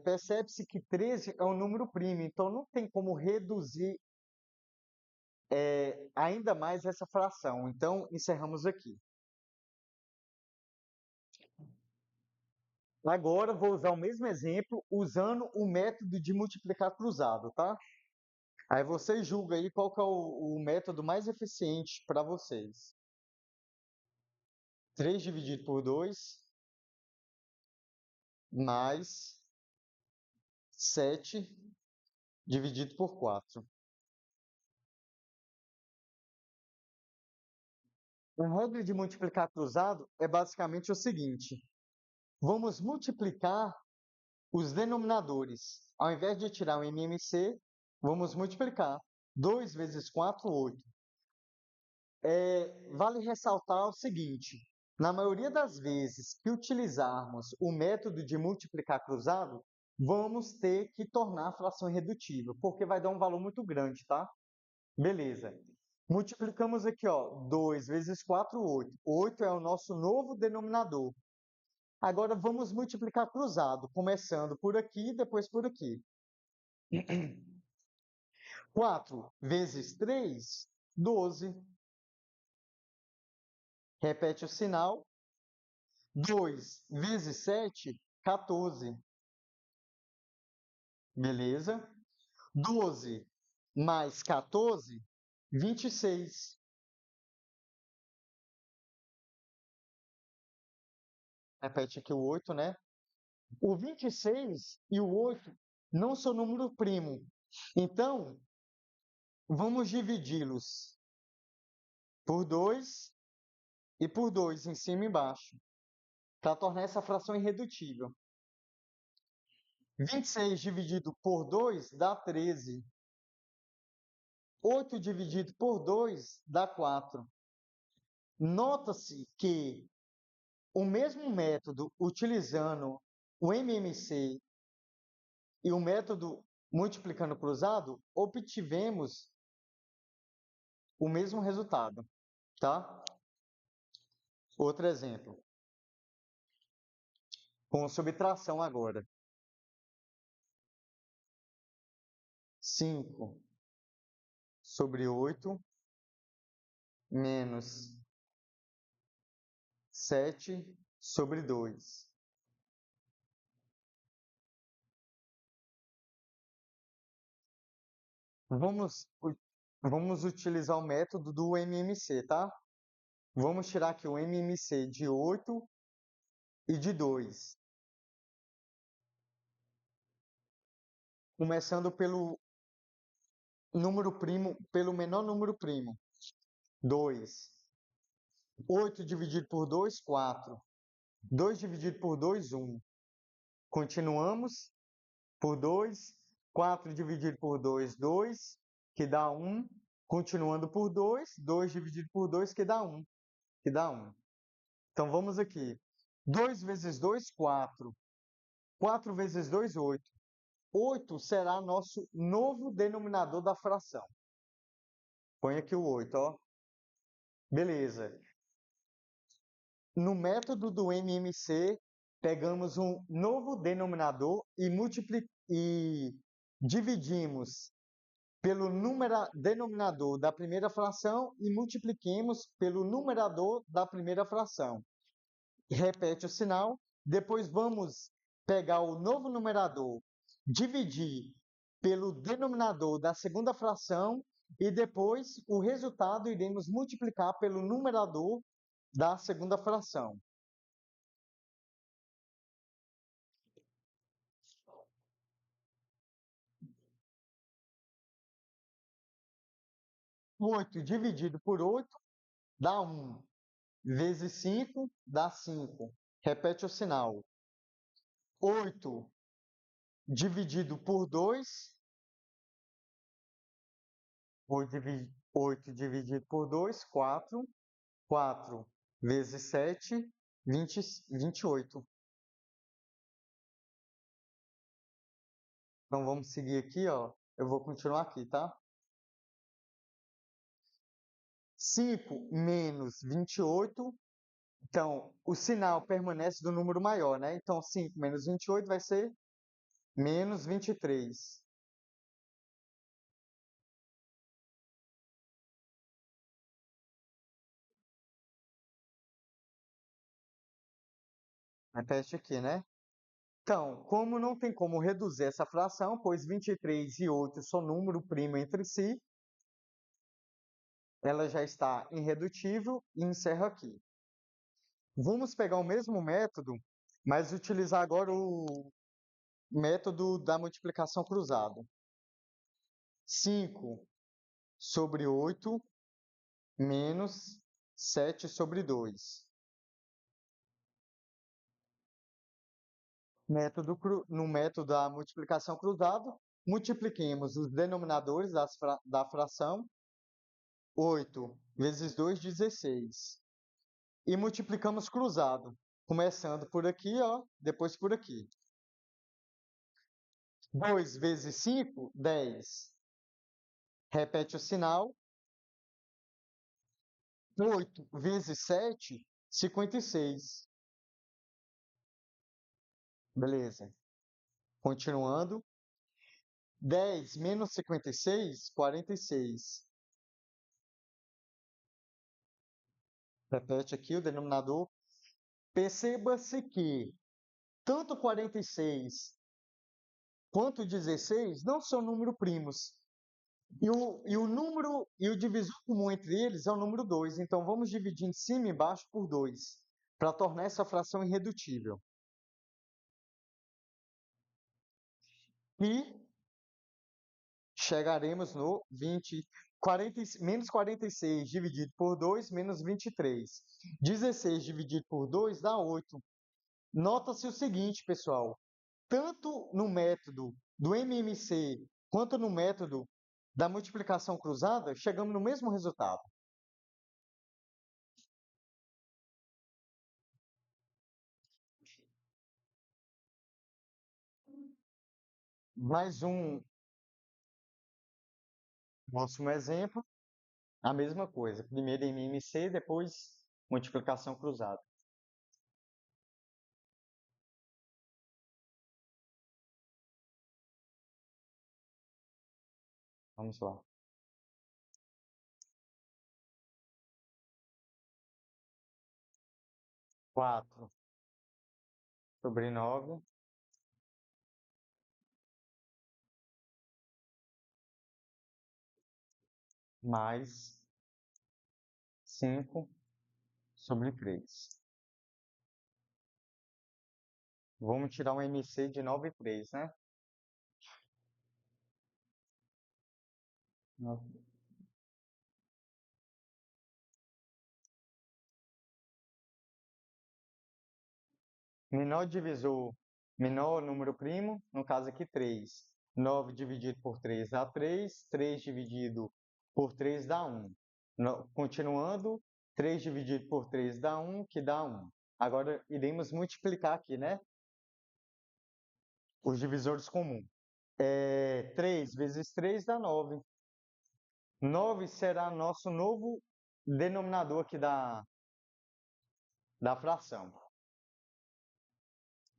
Percebe-se que 13 é um número primo, então não tem como reduzir ainda mais essa fração. Então, encerramos aqui. Agora, vou usar o mesmo exemplo usando o método de multiplicar cruzado, tá? Aí você julga aí qual que é o método mais eficiente para vocês. 3 dividido por 2 mais 7 dividido por 4. A regra de multiplicar cruzado é basicamente o seguinte: vamos multiplicar os denominadores. Ao invés de tirar o MMC, vamos multiplicar. 2 vezes 4, 8. Vale ressaltar o seguinte: na maioria das vezes que utilizarmos o método de multiplicar cruzado, vamos ter que tornar a fração irredutível, porque vai dar um valor muito grande, tá? Beleza. Multiplicamos aqui, ó, 2 vezes 4, 8. 8 é o nosso novo denominador. Agora vamos multiplicar cruzado, começando por aqui e depois por aqui. 4 vezes 3, 12. Repete o sinal. 2 vezes 7, 14. Beleza? 12 mais 14, 26. Repete aqui o 8, né? O 26 e o 8 não são número primo. Então, vamos dividi-los por 2 e por 2, em cima e embaixo, para tornar essa fração irredutível. 26 dividido por 2 dá 13. 8 dividido por 2 dá 4. Nota-se que o mesmo método utilizando o MMC e o método multiplicando cruzado, obtivemos o mesmo resultado, tá? Outro exemplo. Com subtração agora. 5 sobre 8 menos 7 sobre 2. Vamos utilizar o método do MMC, tá? Vamos tirar aqui o MMC de 8 e de 2. Começando pelo número primo, pelo menor número primo. 2. 8 dividido por 2, 4. 2 dividido por 2, 1. Continuamos por 2. 4 dividido por 2, 2, que dá 1. Continuando por 2. 2 dividido por 2, que dá 1. Que dá 1. Então, vamos aqui. 2 vezes 2, 4. 4 vezes 2, 8. 8 será nosso novo denominador da fração. Põe aqui o 8, ó. Beleza. No método do MMC, pegamos um novo denominador e dividimos pelo denominador da primeira fração e multipliquemos pelo numerador da primeira fração. Repete o sinal. Depois vamos pegar o novo numerador, dividir pelo denominador da segunda fração e depois o resultado iremos multiplicar pelo numerador da segunda fração. Oito dividido por 8 dá 1. Vezes 5 dá 5. Repete o sinal. 8 dividido por 2. 8 dividido por 2, 4. 4 vezes 7, 28. Então, vamos seguir aqui, ó. Eu vou continuar aqui, tá? 5 menos 28. Então, o sinal permanece do número maior, né? Então, 5 menos 28 vai ser menos 23. Repete aqui, né? Então, como não tem como reduzir essa fração, pois 23 e 8 são número primo entre si, ela já está irredutível e encerro aqui. Vamos pegar o mesmo método, mas utilizar agora método da multiplicação cruzada. 5 sobre 8 menos 7 sobre 2. No método da multiplicação cruzada, multipliquemos os denominadores da fração. 8 vezes 2, 16. E multiplicamos cruzado, começando por aqui, ó, depois por aqui. 2 vezes 5, 10. Repete o sinal. 8 vezes 7, 56. Beleza. Continuando. 10 menos 56, 46. Repete aqui o denominador. Perceba-se que tanto 46 quanto 16 não são número primos. E o divisor comum entre eles é o número 2. Então, vamos dividir em cima e embaixo por 2, para tornar essa fração irredutível. E chegaremos no menos 46 dividido por 2, menos 23. 16 dividido por 2 dá 8. Nota-se o seguinte, pessoal. Tanto no método do MMC quanto no método da multiplicação cruzada, chegamos no mesmo resultado. Mais um próximo exemplo, a mesma coisa. Primeiro MMC, depois multiplicação cruzada. Vamos lá. 4 sobre 9 mais 5 sobre 3. Vamos tirar um MC de 9 e 3, né? Menor divisor, menor número primo, no caso aqui 3. 9 dividido por 3 dá 3. 3 dividido por 3 dá 1. Continuando, 3 dividido por 3 dá 1, que dá 1. Agora, iremos multiplicar aqui, né? Os divisores comuns. 3 vezes 3 dá 9. 9 será nosso novo denominador aqui da fração.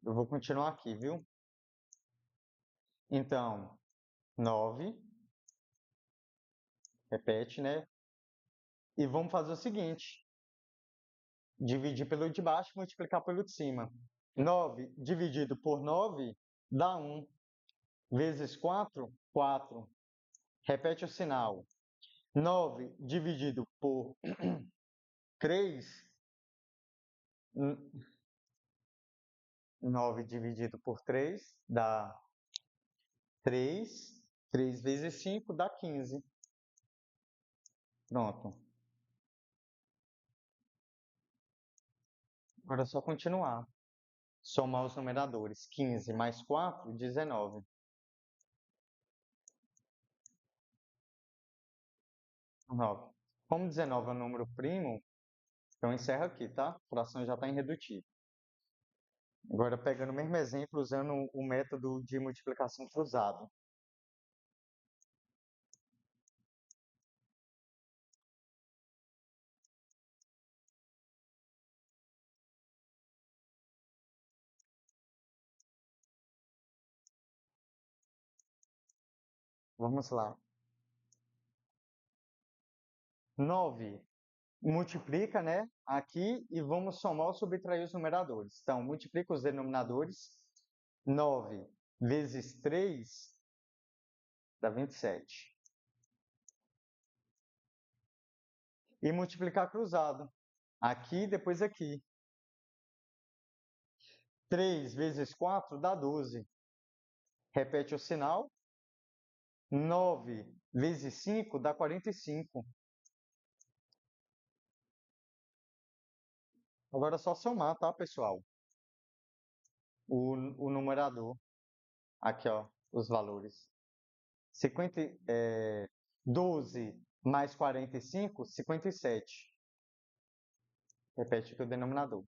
Eu vou continuar aqui, viu? Então, 9, repete, né? E vamos fazer o seguinte: dividir pelo de baixo e multiplicar pelo de cima. 9 dividido por 9 dá 1. Vezes 4, 4. Repete o sinal. 9 dividido por 3, 9 dividido por 3 dá 3. 3 vezes 5 dá 15. Pronto. Agora é só continuar. Somar os numeradores. 15 mais 4, 19. 9. Como 19 é um número primo, então encerra aqui, tá? A fração já está irredutível. Agora, pegando o mesmo exemplo, usando o método de multiplicação cruzada. Vamos lá. 9 multiplica, né? Aqui e vamos somar ou subtrair os numeradores. Então, multiplica os denominadores. 9 vezes 3 dá 27. E multiplicar cruzado. Aqui, depois aqui. 3 vezes 4 dá 12. Repete o sinal. 9 vezes 5 dá 45. Agora é só somar, tá, pessoal? O numerador. Aqui, ó, os valores. 12 mais 45, 57. Repete aqui o denominador.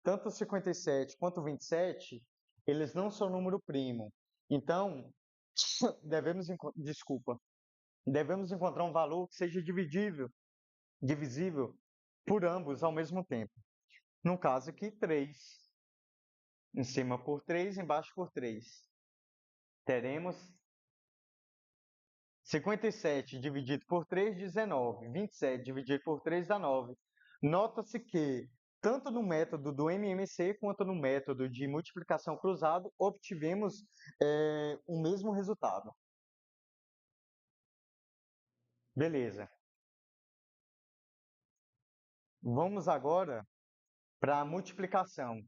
Tanto 57 quanto 27, eles não são número primo. Então, devemos encontrar um valor que seja divisível por ambos ao mesmo tempo. No caso aqui, 3. Em cima por 3, embaixo por 3. Teremos 57 dividido por 3, 19. 27 dividido por 3 dá 9. Nota-se que, tanto no método do MMC quanto no método de multiplicação cruzado, obtivemos o mesmo resultado. Beleza. Vamos agora para a multiplicação.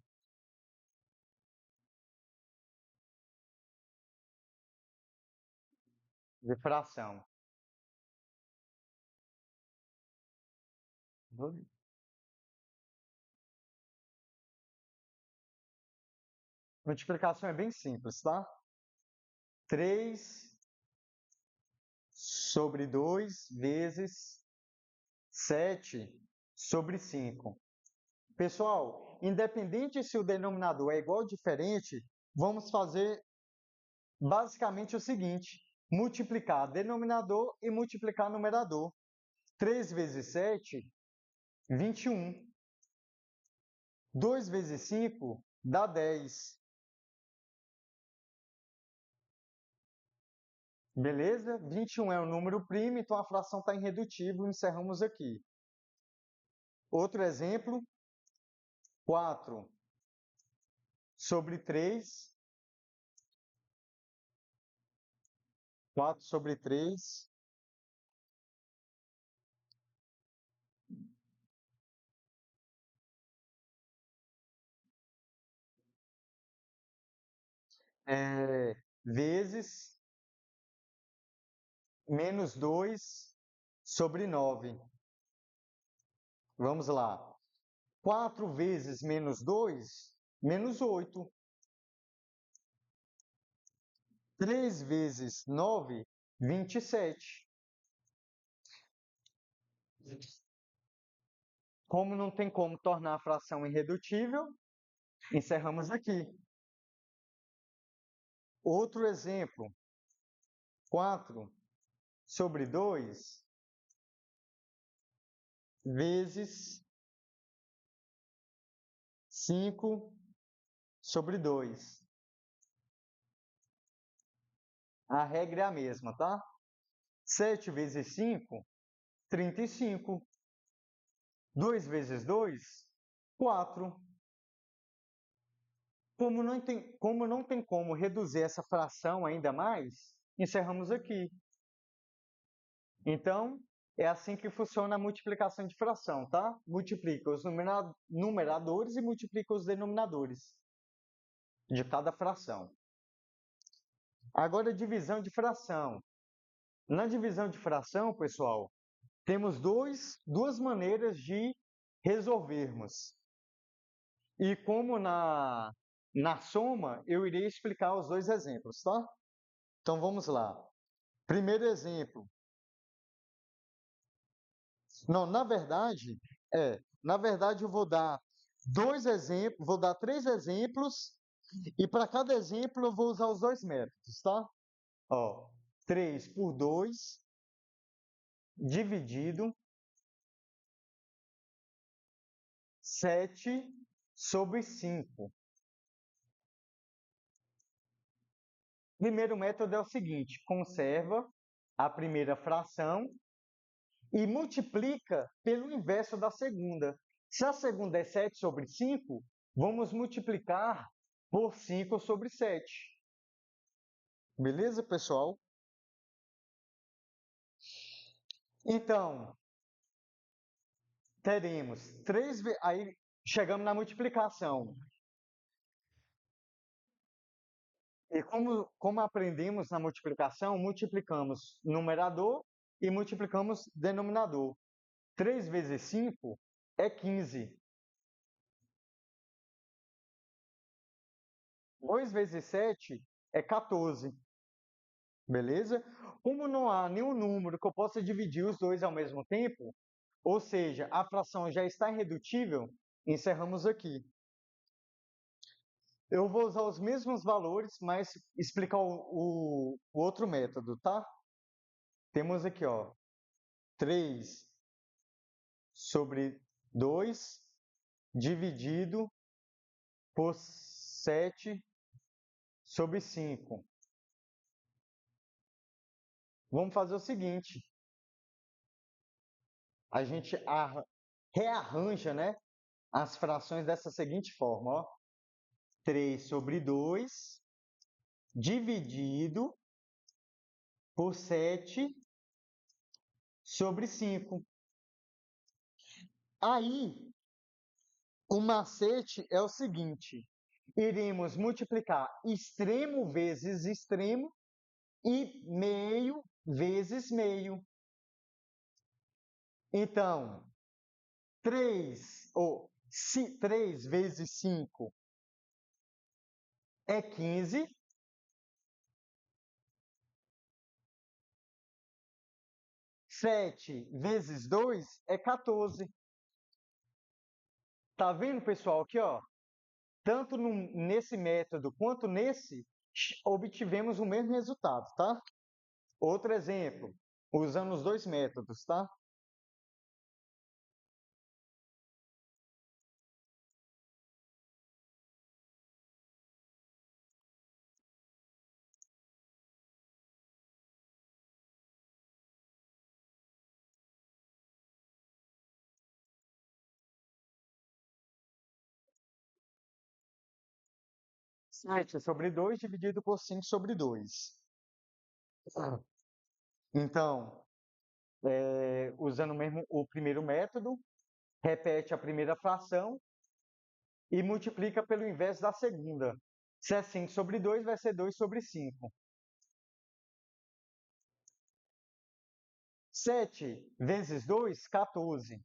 De fração. Multiplicação é bem simples, tá? 3 sobre 2 vezes 7 sobre 5. Pessoal, independente se o denominador é igual ou diferente, vamos fazer basicamente o seguinte: multiplicar denominador e multiplicar numerador. 3 vezes 7, 21. 2 vezes 5 dá 10. Beleza? 21 é um número primo, então a fração está irredutível. Encerramos aqui. Outro exemplo, 4 sobre 3. 4 sobre 3 vezes menos 2 sobre 9. Vamos lá. 4 vezes menos 2, menos 8. 3 vezes 9, 27. Como não tem como tornar a fração irredutível, encerramos aqui. Outro exemplo. 4 sobre 2 vezes 5 sobre 2. A regra é a mesma, tá? 7 vezes 5, 35. 2 vezes 2, 4. Como não tem como reduzir essa fração ainda mais, encerramos aqui. Então, é assim que funciona a multiplicação de fração, tá? Multiplica os numeradores e multiplica os denominadores de cada fração. Agora, divisão de fração. Na divisão de fração, pessoal, temos duas maneiras de resolvermos. E como na soma, eu irei explicar os dois exemplos, tá? Então, vamos lá. Primeiro exemplo. Não, na verdade, eu vou dar três exemplos, e para cada exemplo eu vou usar os dois métodos, tá? Ó, 3 por 2 dividido 7 sobre 5. Primeiro método é o seguinte: conserva a primeira fração e multiplica pelo inverso da segunda. Se a segunda é 7 sobre 5, vamos multiplicar por 5 sobre 7. Beleza, pessoal? Então, teremos 3 vezes. Aí chegamos na multiplicação. E como aprendemos na multiplicação, multiplicamos numerador e multiplicamos denominador. 3 vezes 5 é 15. 2 vezes 7 é 14. Beleza? Como não há nenhum número que eu possa dividir os dois ao mesmo tempo, ou seja, a fração já está irredutível, encerramos aqui. Eu vou usar os mesmos valores, mas explicar o outro método, tá? Temos aqui, ó, 3 sobre 2 dividido por 7 sobre 5. Vamos fazer o seguinte, a gente rearranja, né, as frações dessa seguinte forma, ó. 3 sobre 2 dividido por 7 sobre 5. Aí, o macete é o seguinte, iremos multiplicar extremo vezes extremo e meio vezes meio. Então, 3 vezes 5 é 15. 7 vezes 2 é 14. Tá vendo, pessoal, aqui, ó? Tanto nesse método quanto nesse, obtivemos o mesmo resultado, tá? Outro exemplo, usando os dois métodos, tá? Sete sobre 2 dividido por 5 sobre 2. Então, usando mesmo o primeiro método, repete a primeira fração e multiplica pelo inverso da segunda. Se é 5 sobre 2, vai ser 2 sobre 5. 7 vezes 2, 14.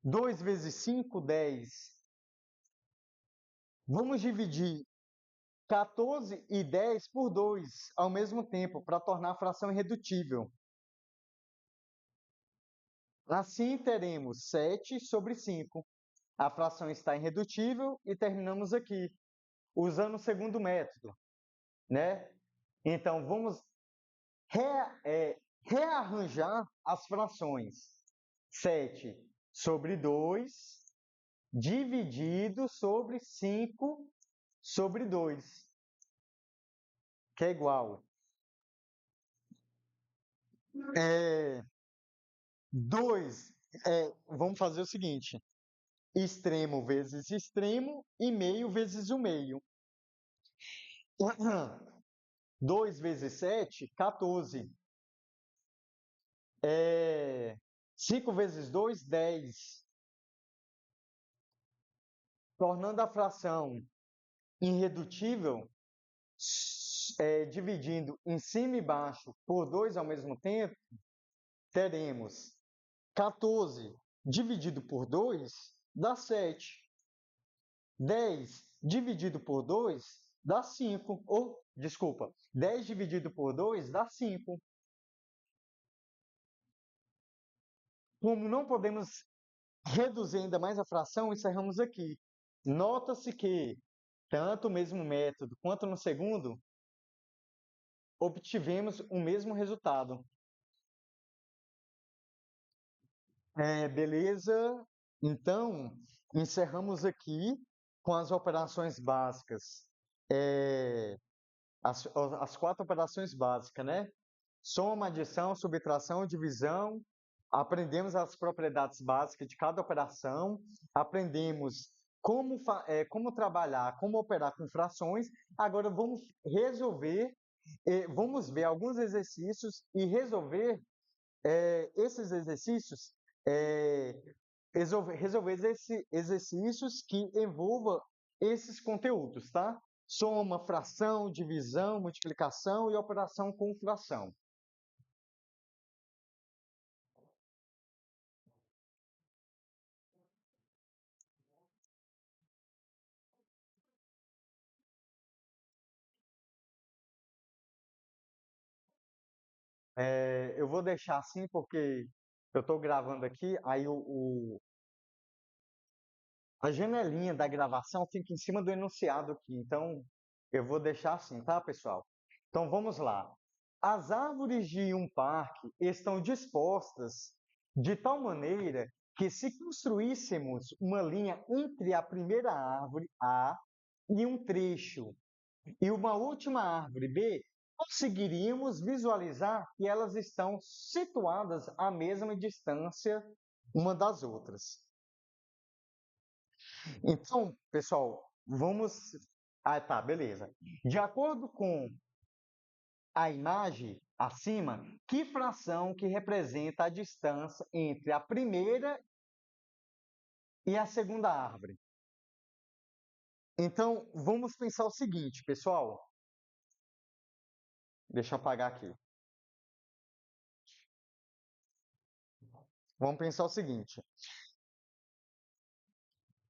2 vezes 5, 10. Vamos dividir 14 e 10 por 2 ao mesmo tempo, para tornar a fração irredutível. Assim, teremos 7 sobre 5. A fração está irredutível e terminamos aqui, usando o segundo método, né? Então, vamos rearranjar as frações. 7 sobre 2 dividido sobre 5 sobre 2, que é igual 2, vamos fazer o seguinte, extremo vezes extremo e meio vezes o meio. 2 vezes 7, 14. 5 vezes 2, 10. Tornando a fração irredutível, dividindo em cima e baixo por 2 ao mesmo tempo, teremos 14 dividido por 2 dá 7. 10 dividido por 2 dá 5. Ou, desculpa, 10 dividido por 2 dá 5. Como não podemos reduzir ainda mais a fração, encerramos aqui. Nota-se que, tanto o mesmo método quanto no segundo, obtivemos o mesmo resultado. Beleza? Então, encerramos aqui com as operações básicas. As 4 operações básicas, né? Soma, adição, subtração, divisão. Aprendemos as propriedades básicas de cada operação. Aprendemos como trabalhar, como operar com frações. Agora vamos resolver, vamos ver alguns exercícios e resolver esses exercícios, resolver exercícios que envolvam esses conteúdos, tá? soma, fração, divisão, multiplicação e operação com fração. Eu vou deixar assim porque eu estou gravando aqui, aí a janelinha da gravação fica em cima do enunciado aqui, então eu vou deixar assim, tá, pessoal? Então vamos lá. As árvores de um parque estão dispostas de tal maneira que, se construíssemos uma linha entre a primeira árvore A e um trecho e uma última árvore B, conseguiríamos visualizar que elas estão situadas à mesma distância uma das outras. Então, pessoal, vamos. Ah, tá, beleza. De acordo com a imagem acima, que fração que representa a distância entre a primeira e a segunda árvore? Então, vamos pensar o seguinte, pessoal. Deixa eu apagar aqui. Vamos pensar o seguinte.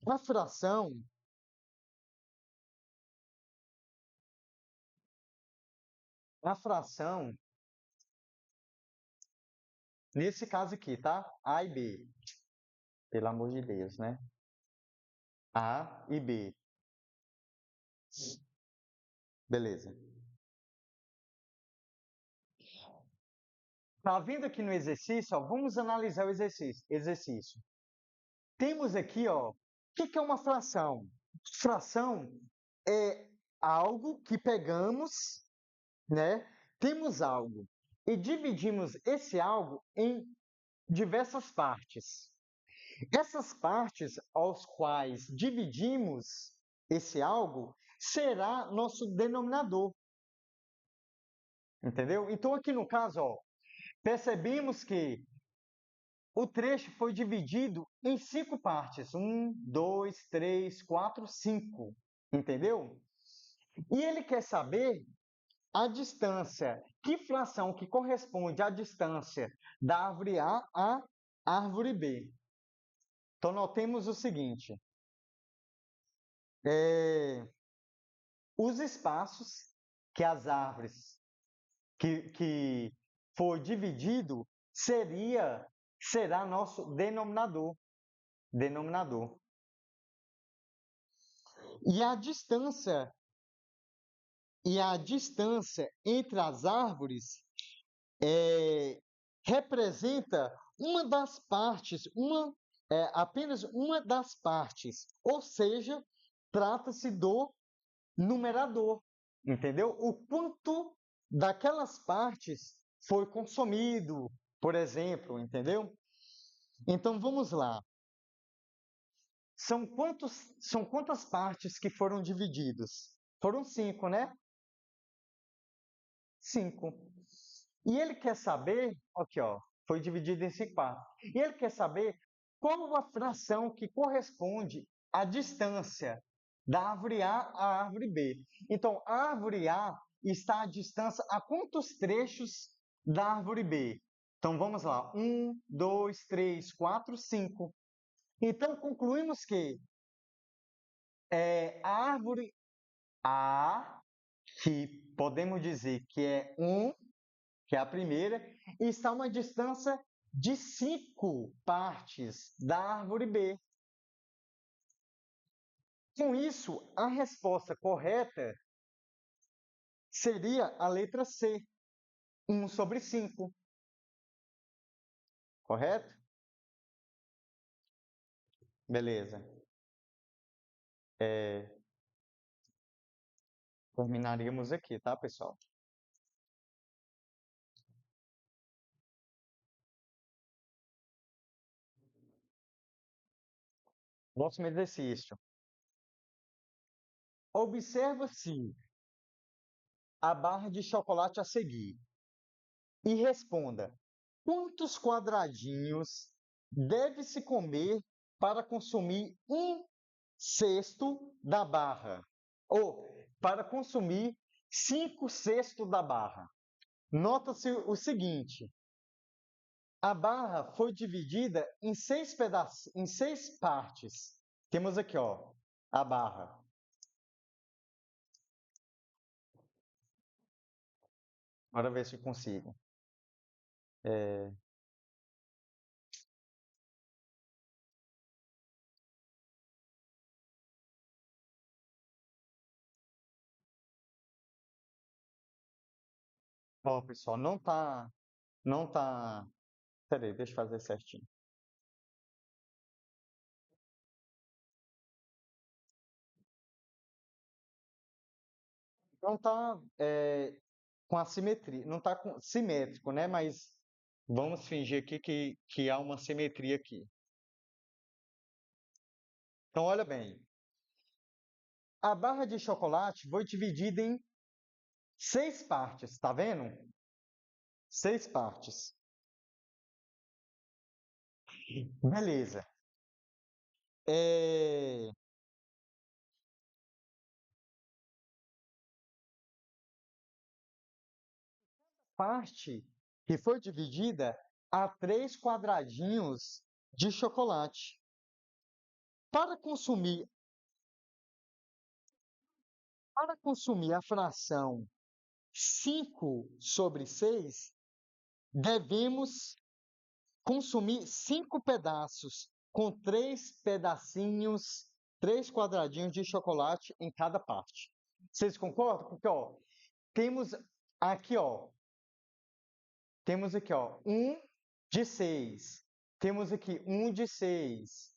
A fração nesse caso aqui, tá? A e B. Pelo amor de Deus, né? A e B. Beleza. Tá vendo aqui no exercício? Ó, vamos analisar o exercício. Temos aqui, ó, o que é uma fração? Fração é algo que pegamos, né? Temos algo e dividimos esse algo em diversas partes. Essas partes aos quais dividimos esse algo será nosso denominador. Entendeu? Então, aqui no caso, ó, percebemos que o trecho foi dividido em 5 partes. 1, 2, 3, 4, 5. Entendeu? E ele quer saber a distância, que fração que corresponde à distância da árvore A à árvore B. Então, notemos o seguinte. Os espaços que as árvores que for dividido será nosso denominador. E a distância entre as árvores representa uma das partes, apenas uma das partes, ou seja, trata-se do numerador, entendeu? O quanto daquelas partes foi consumido, por exemplo, entendeu? Então vamos lá. São quantas partes que foram divididas? Foram 5, né? 5. E ele quer saber, aqui ó, foi dividido em 5 partes. E ele quer saber qual a fração que corresponde à distância da árvore A à árvore B. Então, a árvore A está à distância a quantos trechos da árvore B? Então, vamos lá. 1, 2, 3, 4, 5. Então, concluímos que a árvore A, que podemos dizer que é 1, que é a primeira, está a uma distância de 5 partes da árvore B. Com isso, a resposta correta seria a letra C, 1 sobre 5. Correto? Beleza. Terminaríamos aqui, tá, pessoal? Próximo exercício. Observa-se a barra de chocolate a seguir e responda: quantos quadradinhos deve-se comer para consumir 1/6 da barra? Ou para consumir 5/6 da barra. Nota-se o seguinte: a barra foi dividida em 6 partes. Temos aqui, ó, a barra. Bora ver se eu consigo. Ó, pessoal, não tá. Peraí, deixa eu fazer certinho. Não tá com a simetria, não tá simétrico, né? Mas vamos fingir aqui que há uma simetria aqui. Então, olha bem, a barra de chocolate foi dividida em 6 partes, tá vendo? 6 partes. Beleza. É... Parte que foi dividida a 3 quadradinhos de chocolate. Para consumir, para consumir a fração 5/6, devemos consumir 5 pedaços, com 3 pedacinhos, 3 quadradinhos de chocolate em cada parte. Vocês concordam? Porque, ó, temos aqui, ó, temos aqui, ó, 1 de 6. Temos aqui 1 de 6,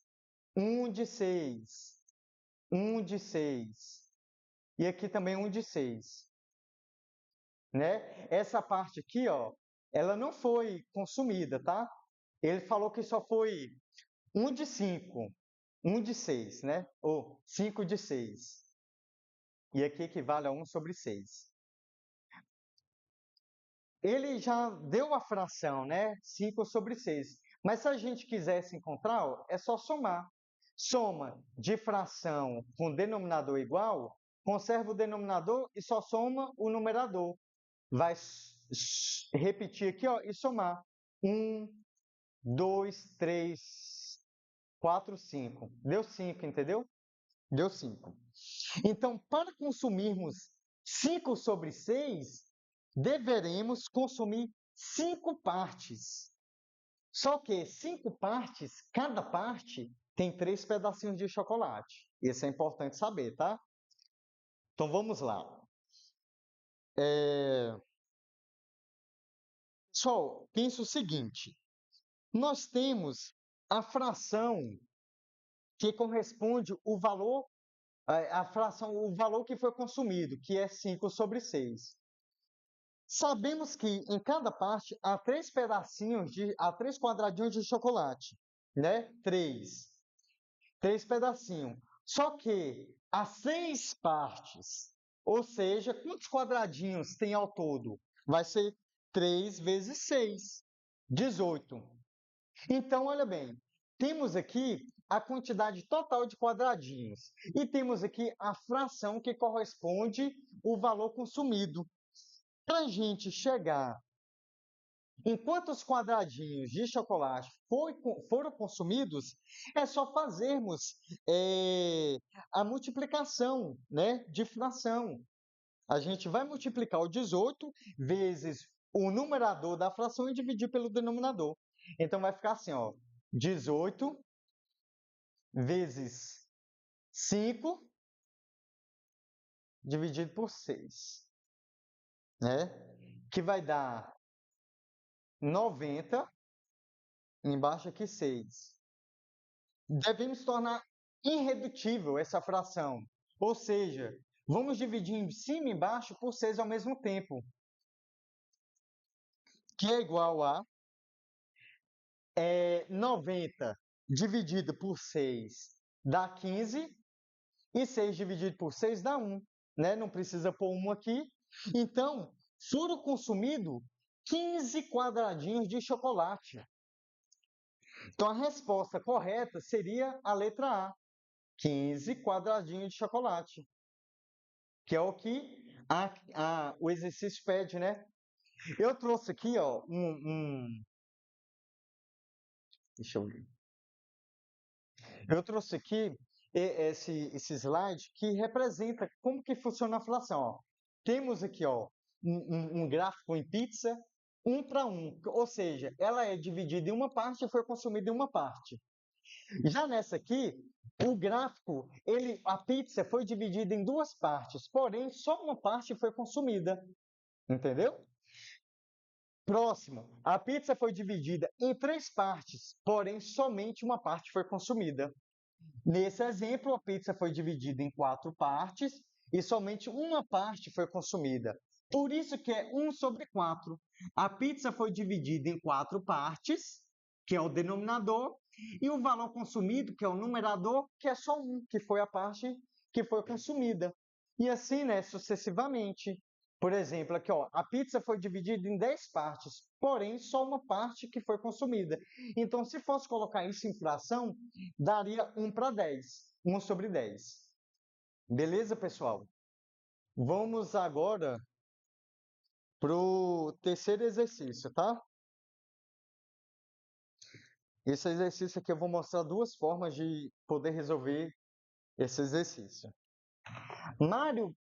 1 de 6, 1 de 6. E aqui também 1 de 6. Né? Essa parte aqui, ó, ela não foi consumida, tá? Ele falou que só foi 1 de 5, 1 de 6, né? Ou 5 de 6. E aqui equivale a 1/6. Ele já deu a fração, né? 5/6. Mas se a gente quisesse encontrar, ó, é só somar. Soma de fração com denominador igual, conserva o denominador e só soma o numerador. Vai repetir aqui, ó, e somar. 1, 2, 3, 4, 5. Deu 5, entendeu? Deu 5. Então, para consumirmos 5/6, deveremos consumir 5 partes. Só que 5 partes, cada parte tem 3 pedacinhos de chocolate. Isso é importante saber, tá? Então vamos lá. Pessoal, pensa o seguinte: nós temos a fração que corresponde o valor, a fração, o valor que foi consumido, que é 5/6. Sabemos que em cada parte há 3 pedacinhos, há 3 quadradinhos de chocolate, né? 3. 3 pedacinhos. Só que há 6 partes. Ou seja, quantos quadradinhos tem ao todo? Vai ser 3 vezes 6, 18. Então, olha bem, temos aqui a quantidade total de quadradinhos e temos aqui a fração que corresponde ao valor consumido. Para a gente chegar em quantos quadradinhos de chocolate foram consumidos, é só fazermos a multiplicação, né, de fração. A gente vai multiplicar o 18 vezes o numerador da fração e dividir pelo denominador. Então, vai ficar assim, ó, 18 vezes 5 dividido por 6, né? Que vai dar 90, embaixo aqui 6. Devemos tornar irredutível essa fração, ou seja, vamos dividir em cima e embaixo por 6 ao mesmo tempo, que é igual a 90 dividido por 6 dá 15, e 6 dividido por 6 dá 1, né? Não precisa pôr 1 aqui. Então, foram consumidos 15 quadradinhos de chocolate. Então, a resposta correta seria a letra A, 15 quadradinhos de chocolate. que é o que o exercício pede, né? Eu trouxe aqui, ó, deixa eu ver. Eu trouxe aqui esse slide que representa como que funciona a fração, ó. Temos aqui, ó, um gráfico em pizza, 1 para 1, ou seja, ela é dividida em uma parte e foi consumida em uma parte. Já nessa aqui, o gráfico, a pizza foi dividida em 2 partes, porém só uma parte foi consumida, entendeu? Próximo, a pizza foi dividida em 3 partes, porém somente uma parte foi consumida. Nesse exemplo, a pizza foi dividida em 4 partes e somente uma parte foi consumida. Por isso que é 1/4. A pizza foi dividida em 4 partes, que é o denominador, e o valor consumido, que é o numerador, que é só 1, que foi a parte que foi consumida. E assim, né, sucessivamente. Por exemplo, aqui, ó, a pizza foi dividida em 10 partes, porém só uma parte que foi consumida. Então, se fosse colocar isso em fração, daria 1/10, 1/10. Beleza, pessoal? Vamos agora para o terceiro exercício, tá? Esse exercício aqui eu vou mostrar 2 formas de poder resolver esse exercício. Mário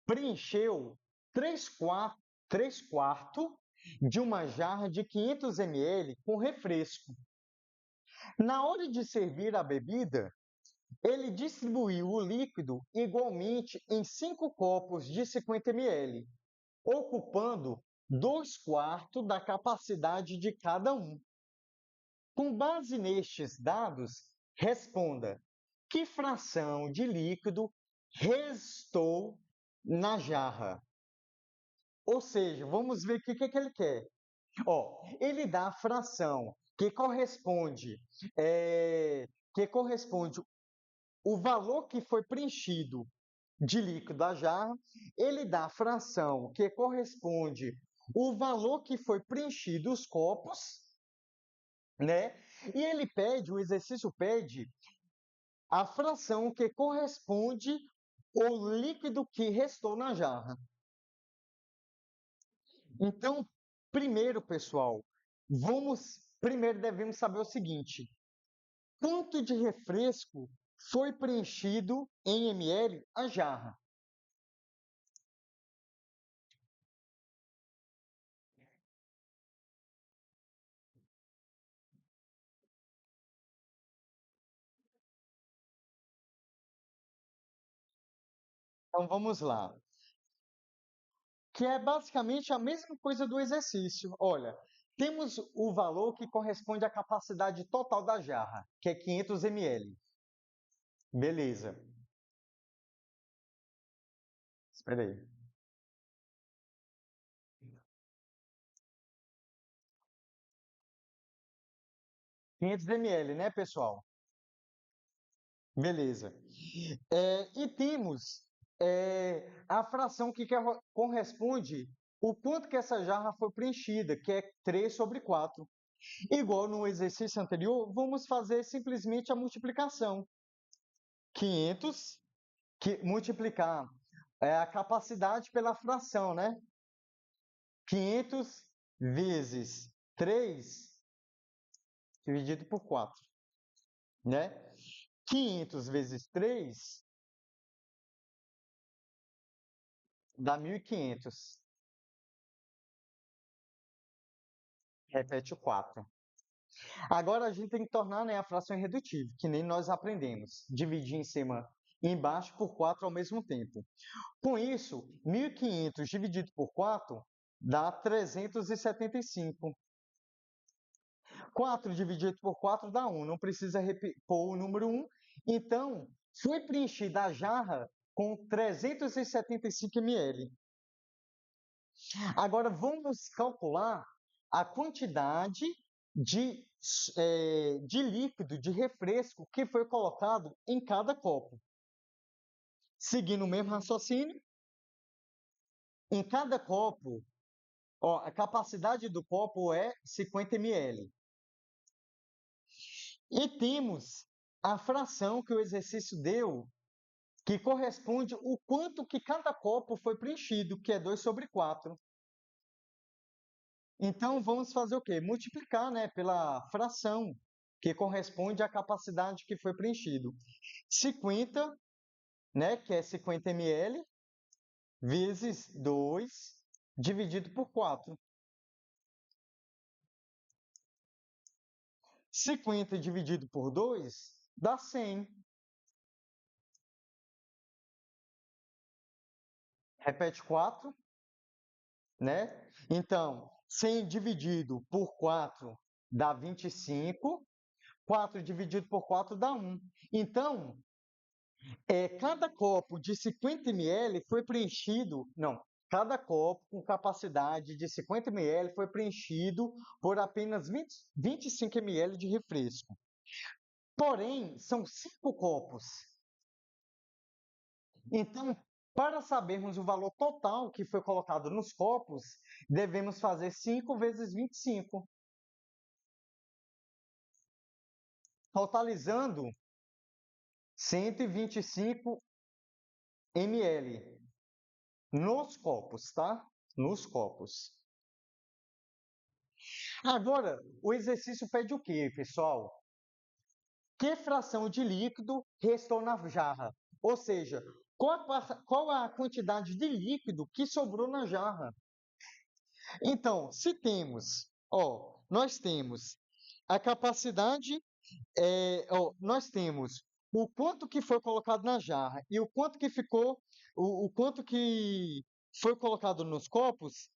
preencheu 3/4 de uma jarra de 500 ml com refresco. Na hora de servir a bebida, ele distribuiu o líquido igualmente em 5 copos de 50 ml, ocupando 2/4 da capacidade de cada um. Com base nestes dados, responda: que fração de líquido restou na jarra? Ou seja, vamos ver o que ele quer. Ó, ele dá a fração que corresponde o valor que foi preenchido de líquido da jarra, ele dá a fração que corresponde o valor que foi preenchido os copos, né? E o exercício pede a fração que corresponde ao líquido que restou na jarra. Então, primeiro, pessoal, primeiro devemos saber o seguinte: quanto de refresco foi preenchido em ml a jarra? Então vamos lá. Que é basicamente a mesma coisa do exercício. Olha, temos o valor que corresponde à capacidade total da jarra, que é 500 ml. Beleza. Espera aí. 500 ml, né, pessoal? Beleza. E temos a fração que corresponde o quanto que essa jarra foi preenchida, que é 3/4. Igual no exercício anterior, vamos fazer simplesmente a multiplicação. 500, que multiplicar a capacidade pela fração, né? 500 vezes 3 dividido por 4, né? 500 vezes 3 dá 1.500. Repete o 4. Agora a gente tem que tornar, né, a fração irredutível, que nem nós aprendemos. Dividir em cima e embaixo por 4 ao mesmo tempo. Com isso, 1.500 dividido por 4 dá 375. 4 dividido por 4 dá 1. Não precisa pôr o número 1. Então, foi preenchida a jarra com 375 ml. Agora, vamos calcular a quantidade de líquido, de refresco que foi colocado em cada copo. Seguindo o mesmo raciocínio, em cada copo, ó, a capacidade do copo é 50 ml. E temos a fração que o exercício deu que corresponde o quanto que cada copo foi preenchido, que é 2/4. Então, vamos fazer o quê? Multiplicar, né, pela fração, que corresponde à capacidade que foi preenchido. 50, né, que é 50 ml, vezes 2, dividido por 4. 50 dividido por 2 dá 100. Repete 4, né? Então, 100 dividido por 4 dá 25. 4 dividido por 4 dá 1. Então, cada copo de 50 ml foi preenchido, não, cada copo com capacidade de 50 ml foi preenchido por apenas 25 ml de refresco. Porém, são 5 copos. Então, para sabermos o valor total que foi colocado nos copos, devemos fazer 5 vezes 25, totalizando 125 ml nos copos, tá? Nos copos. Agora, o exercício pede o quê, pessoal? Que fração de líquido restou na jarra? Ou seja, qual a quantidade de líquido que sobrou na jarra? Então, se temos, nós temos a capacidade, nós temos o quanto que foi colocado na jarra e o quanto que ficou, o quanto que foi colocado nos copos,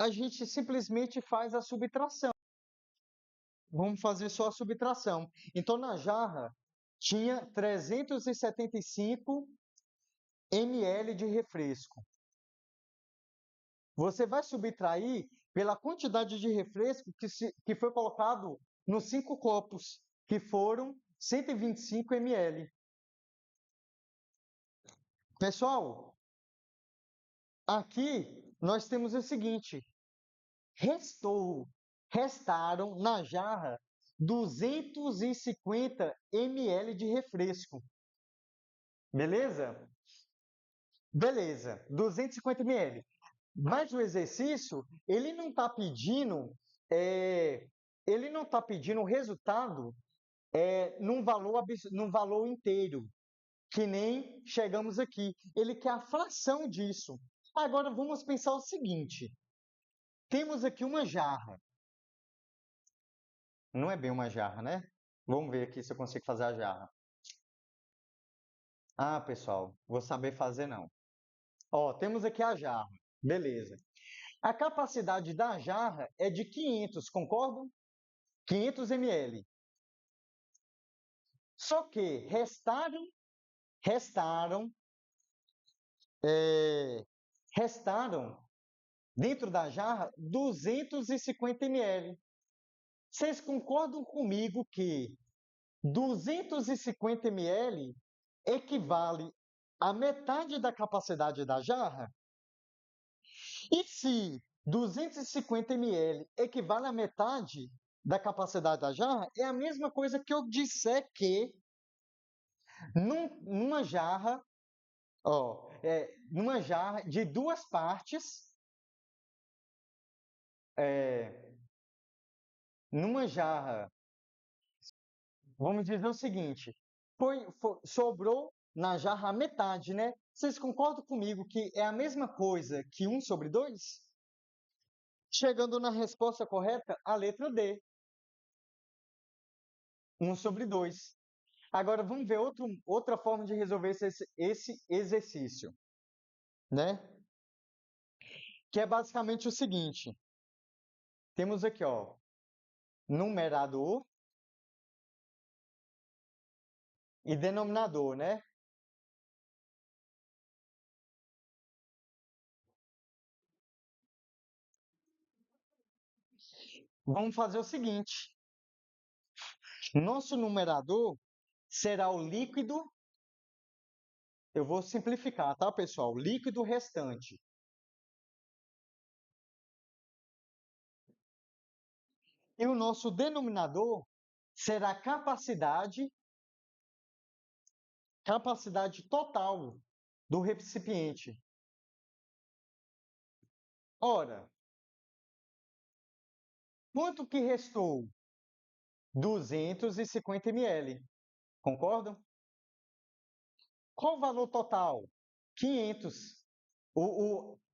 a gente simplesmente faz a subtração. Vamos fazer só a subtração. Então, na jarra tinha 375 ml de refresco. Você vai subtrair pela quantidade de refresco que foi colocado nos 5 copos, que foram 125 ml. Pessoal, aqui nós temos o seguinte: restaram na jarra 250 ml de refresco. Beleza? Beleza, 250 ml. Mas o exercício, ele não está pedindo, o resultado num valor inteiro, que nem chegamos aqui. Ele quer a fração disso. Agora vamos pensar o seguinte: temos aqui uma jarra. Não é bem uma jarra, né? Vamos ver aqui se eu consigo fazer a jarra. Ah, pessoal, vou saber fazer não. Temos aqui a jarra. Beleza. A capacidade da jarra é de 500, concordam? 500 ml. Só que restaram, restaram dentro da jarra 250 ml. Vocês concordam comigo que 250 ml equivale à metade da capacidade da jarra? E se 250 ml equivale à metade da capacidade da jarra, é a mesma coisa que eu disser que numa jarra, numa jarra de duas partes, numa jarra, vamos dizer o seguinte, sobrou na jarra a metade, né? Vocês concordam comigo que é a mesma coisa que 1/2? Chegando na resposta correta, a letra D, 1/2. Agora, vamos ver outra forma de resolver esse exercício, né? Que é basicamente o seguinte: temos aqui, numerador e denominador, né? Vamos fazer o seguinte: nosso numerador será o líquido, eu vou simplificar, tá, pessoal? Líquido restante. E o nosso denominador será a capacidade capacidade total do recipiente. Ora, quanto que restou? 250 ml. Concordam? Qual o valor total? 500.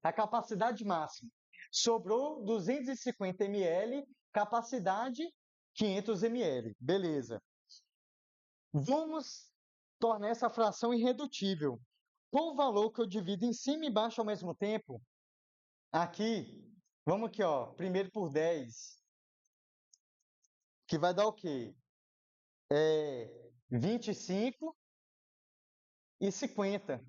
A capacidade máxima. Sobrou 250 ml, capacidade 500 ml. Beleza. Vamos tornar essa fração irredutível. Qual o valor que eu divido em cima e embaixo ao mesmo tempo? Aqui, vamos aqui, ó, primeiro por 10, que vai dar o quê? 25 e 50.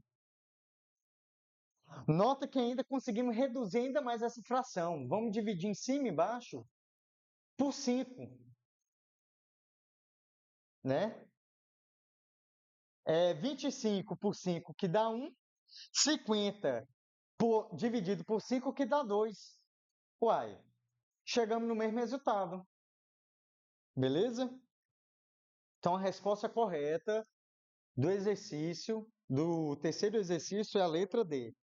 Nota que ainda conseguimos reduzir ainda mais essa fração. Vamos dividir em cima e embaixo por 5, né? 25 por 5, que dá 1. 50 dividido por 5, que dá 2. Uai, chegamos no mesmo resultado. Beleza? Então, a resposta correta do terceiro exercício é a letra D.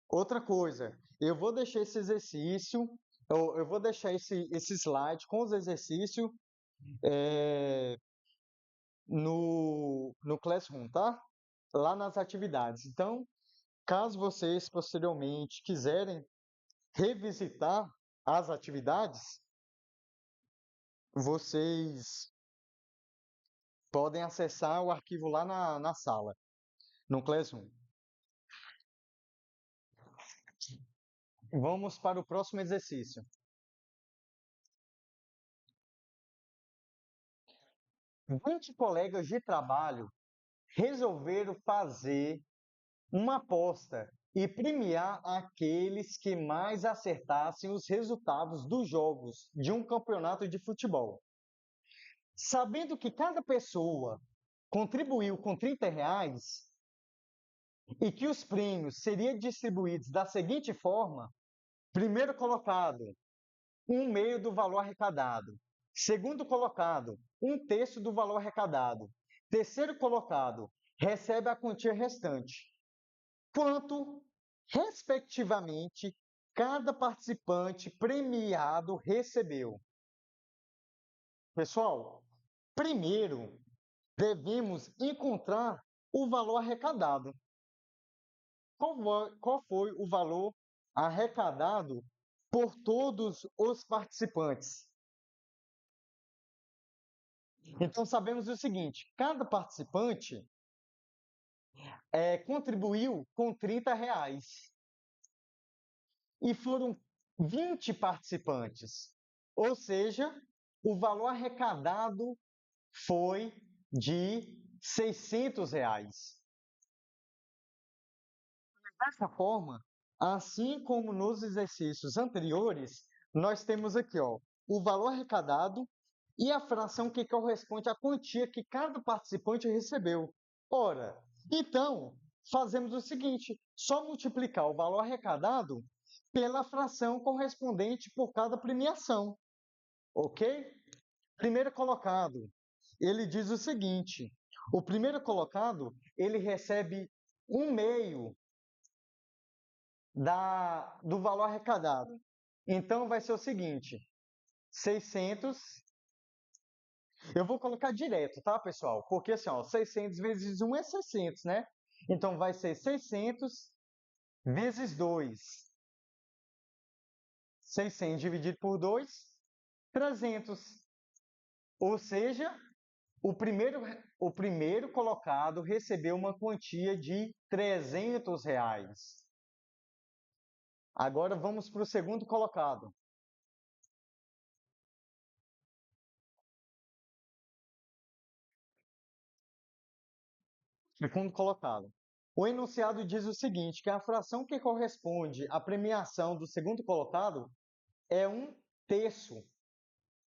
Outra coisa, eu vou deixar esse exercício, eu vou deixar esse slide com os exercícios no Classroom, tá? Lá nas atividades. Então, caso vocês posteriormente quiserem revisitar as atividades, vocês podem acessar o arquivo lá na sala, no Classroom. Vamos para o próximo exercício. 20 colegas de trabalho resolveram fazer uma aposta e premiar aqueles que mais acertassem os resultados dos jogos de um campeonato de futebol. Sabendo que cada pessoa contribuiu com R$ 30 e que os prêmios seriam distribuídos da seguinte forma: primeiro colocado, 1/2 do valor arrecadado. Segundo colocado, 1/3 do valor arrecadado. Terceiro colocado, recebe a quantia restante. Quanto, respectivamente, cada participante premiado recebeu? Pessoal, primeiro devemos encontrar o valor arrecadado. Qual foi o valor arrecadado por todos os participantes? Então, sabemos o seguinte: cada participante contribuiu com R$ 30 e foram 20 participantes, ou seja, o valor arrecadado foi de R$ 600. Dessa forma, assim como nos exercícios anteriores, nós temos aqui, ó, o valor arrecadado e a fração que corresponde à quantia que cada participante recebeu. Ora, então, fazemos o seguinte: só multiplicar o valor arrecadado pela fração correspondente por cada premiação, ok? Primeiro colocado, ele diz o seguinte: o primeiro colocado, ele recebe 1/2 do valor arrecadado. Então, vai ser o seguinte: 600. Eu vou colocar direto, tá, pessoal? Porque assim, ó, 600 vezes 1 é 600, né? Então, vai ser 600 vezes 2. 600 dividido por 2, 300. Ou seja, o primeiro colocado recebeu uma quantia de R$ 300. Agora vamos para o segundo colocado. Segundo colocado. O enunciado diz o seguinte, que a fração que corresponde à premiação do segundo colocado é 1/3.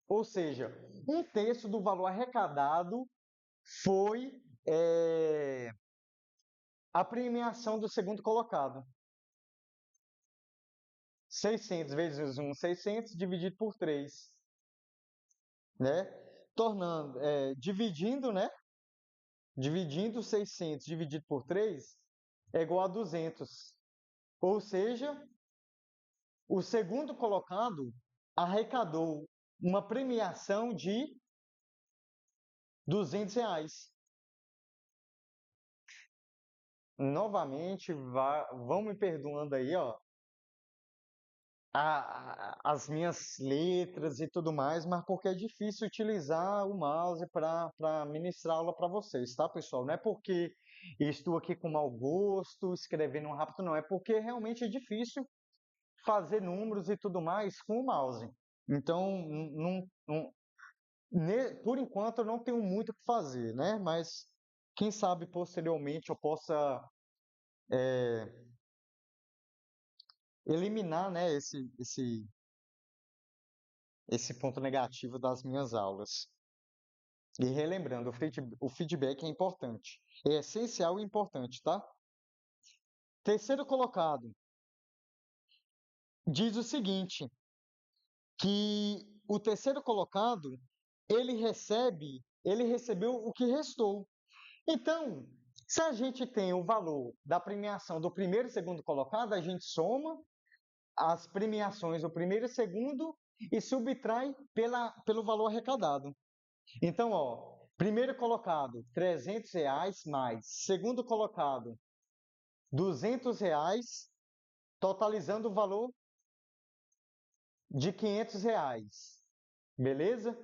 Ou seja, 1/3 do valor arrecadado foi a premiação do segundo colocado. 600 vezes 1, 600, dividido por 3. Né? Dividindo, né? dividindo 600 dividido por 3 é igual a 200. Ou seja, o segundo colocado arrecadou uma premiação de R$ 200. Novamente, vão me perdoando aí, ó, as minhas letras e tudo mais, mas porque é difícil utilizar o mouse para ministrar aula para vocês, tá, pessoal? Não é porque estou aqui com mau gosto, escrevendo rápido, não. É porque realmente é difícil fazer números e tudo mais com o mouse. Então, por enquanto, eu não tenho muito o que fazer, né? Mas quem sabe posteriormente eu possa eliminar, né, esse ponto negativo das minhas aulas. E relembrando, o feedback é importante. É essencial e importante, tá? Terceiro colocado diz o seguinte, que o terceiro colocado, ele recebeu o que restou. Então, se a gente tem o valor da premiação do primeiro e segundo colocado, a gente soma as premiações do primeiro e segundo e subtrai pelo valor arrecadado. Então, ó, primeiro colocado, R$ 300 mais. Segundo colocado, R$ 200, totalizando o valor de R$ 500. Beleza?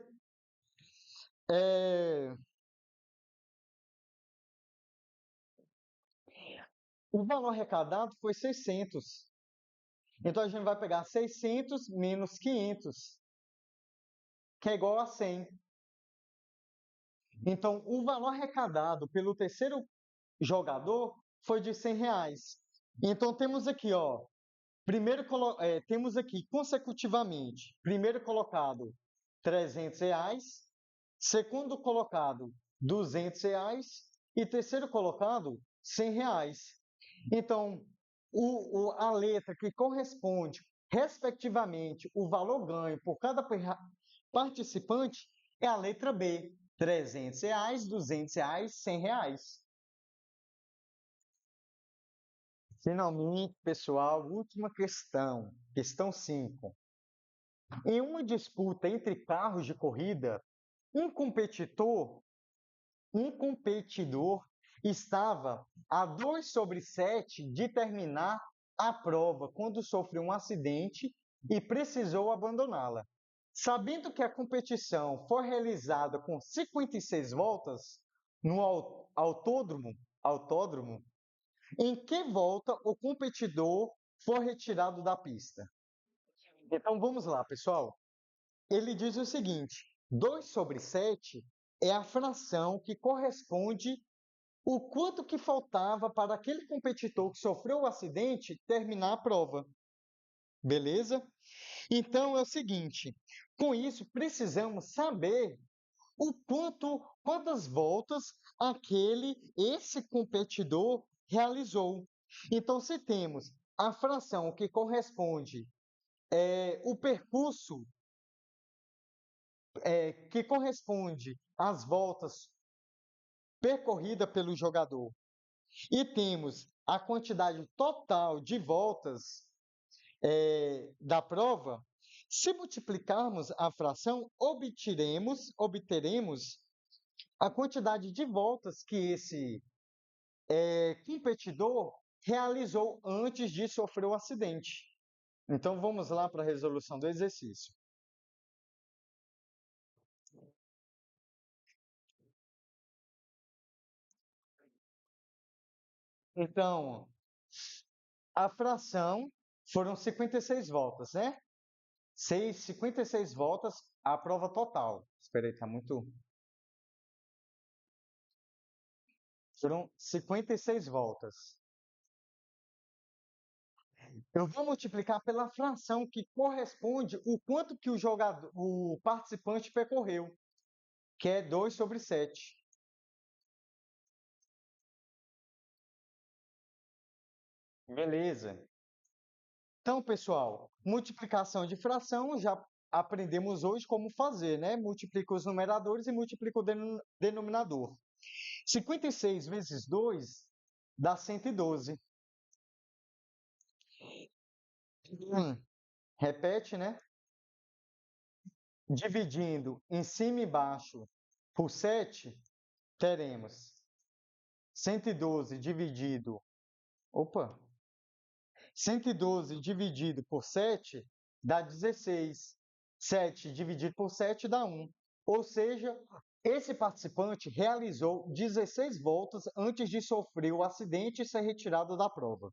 O valor arrecadado foi 600. Então, a gente vai pegar 600 menos 500, que é igual a 100. Então, o valor arrecadado pelo terceiro jogador foi de R$ 100. Então, temos aqui, ó, temos aqui consecutivamente, primeiro colocado R$ 300, segundo colocado R$ 200 e terceiro colocado R$ 100. Então, a letra que corresponde, respectivamente, o valor ganho por cada participante é a letra B, R$ 300, R$ 200, R$ 100. Finalmente, pessoal, última questão, questão 5. Em uma disputa entre carros de corrida, um competidor estava a 2/7 de terminar a prova quando sofreu um acidente e precisou abandoná-la. Sabendo que a competição foi realizada com 56 voltas no autódromo, em que volta o competidor foi retirado da pista? Então vamos lá, pessoal. Ele diz o seguinte: 2/7 é a fração que corresponde o quanto que faltava para aquele competidor que sofreu o acidente terminar a prova. Beleza? Então é o seguinte, com isso precisamos saber quantas voltas esse competidor realizou. Então, se temos a fração que corresponde o percurso que corresponde às voltas percorrida pelo jogador e temos a quantidade total de voltas da prova, se multiplicarmos a fração, obteremos a quantidade de voltas que esse competidor realizou antes de sofrer o acidente. Então, vamos lá para a resolução do exercício. Então, a fração foram 56 voltas, né? 56 voltas a prova total. Espera aí, está muito... Foram 56 voltas. Eu vou multiplicar pela fração que corresponde o quanto que o participante percorreu, que é 2/7. Beleza. Então, pessoal, multiplicação de fração já aprendemos hoje como fazer, né? Multiplica os numeradores e multiplica o denominador. 56 vezes 2 dá 112. Repete, né? Dividindo em cima e baixo por 7, teremos 112 dividido. Opa! 112 dividido por 7 dá 16. 7 dividido por 7 dá 1. Ou seja, esse participante realizou 16 voltas antes de sofrer o acidente e ser retirado da prova.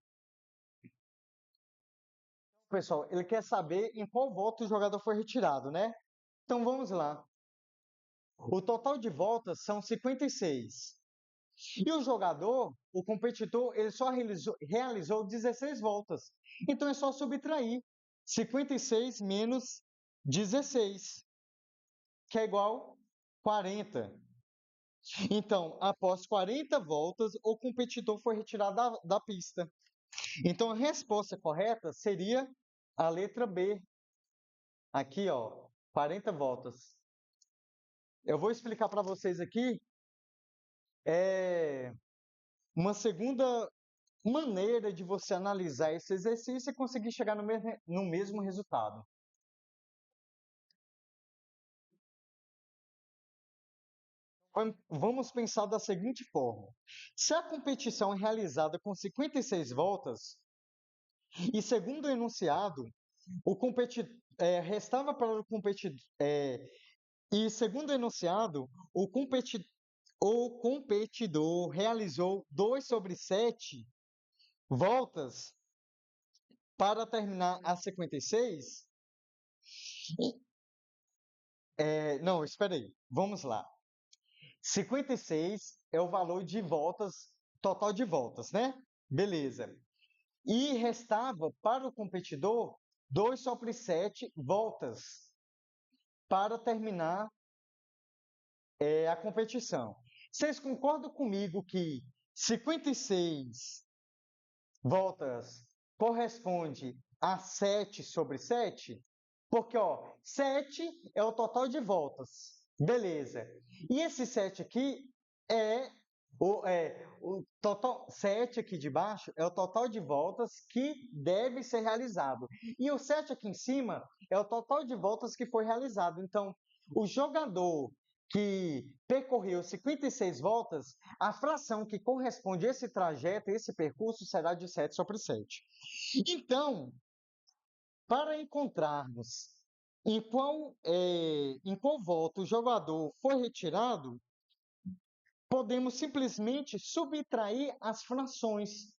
Pessoal, ele quer saber em qual volta o jogador foi retirado, né? Então vamos lá. O total de voltas são 56. E o jogador, o competidor, ele só realizou 16 voltas. Então é só subtrair 56 menos 16, que é igual 40. Então, após 40 voltas, o competidor foi retirado da pista. Então a resposta correta seria a letra B. Aqui, ó, 40 voltas. Eu vou explicar para vocês aqui uma segunda maneira de você analisar esse exercício e conseguir chegar no mesmo resultado. Vamos pensar da seguinte forma: se a competição é realizada com 56 voltas, e segundo o enunciado, restava para o competidor. E segundo o enunciado, o competidor realizou 2/7 voltas para terminar a 56. Não, espera aí, vamos lá. 56 é o valor de voltas, total de voltas, né? Beleza. E restava para o competidor 2/7 voltas para terminar a competição. Vocês concordam comigo que 56 voltas corresponde a 7/7? Porque, ó, 7 é o total de voltas. Beleza. E esse 7 aqui o total 7 aqui de baixo é o total de voltas que deve ser realizado. E o 7 aqui em cima é o total de voltas que foi realizado. Então, o jogador que percorreu 56 voltas, a fração que corresponde a esse trajeto, esse percurso, será de 7/7. Então, para encontrarmos em qual volta o jogador foi retirado, podemos simplesmente subtrair as frações.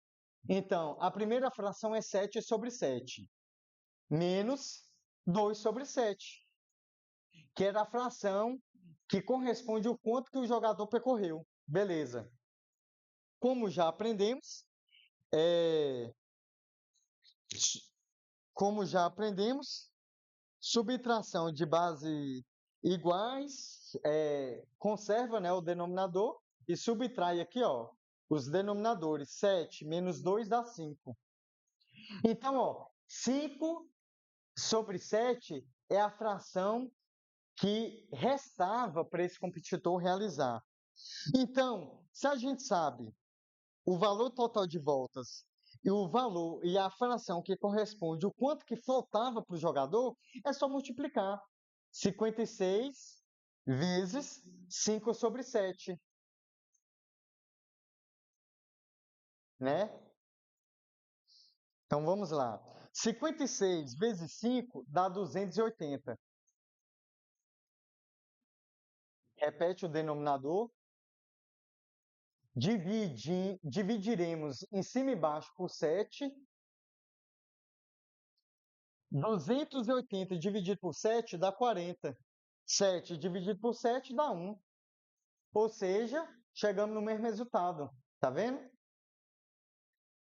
Então, a primeira fração é 7/7, menos 2/7, que era a fração que corresponde ao quanto que o jogador percorreu. Beleza. Como já aprendemos, é, subtração de base iguais, conserva, né, o denominador e subtrai aqui, ó, os denominadores. 7 menos 2 dá 5. Então, ó, 5/7 é a fração que restava para esse competidor realizar. Então, se a gente sabe o valor total de voltas e o valor e a fração que corresponde, o quanto que faltava para o jogador, é só multiplicar 56 vezes 5/7, né? Então vamos lá. 56 vezes 5 dá 280. Repete o denominador. Dividiremos em cima e baixo por 7. 280 dividido por 7 dá 40. 7 dividido por 7 dá 1. Ou seja, chegamos no mesmo resultado. Tá vendo?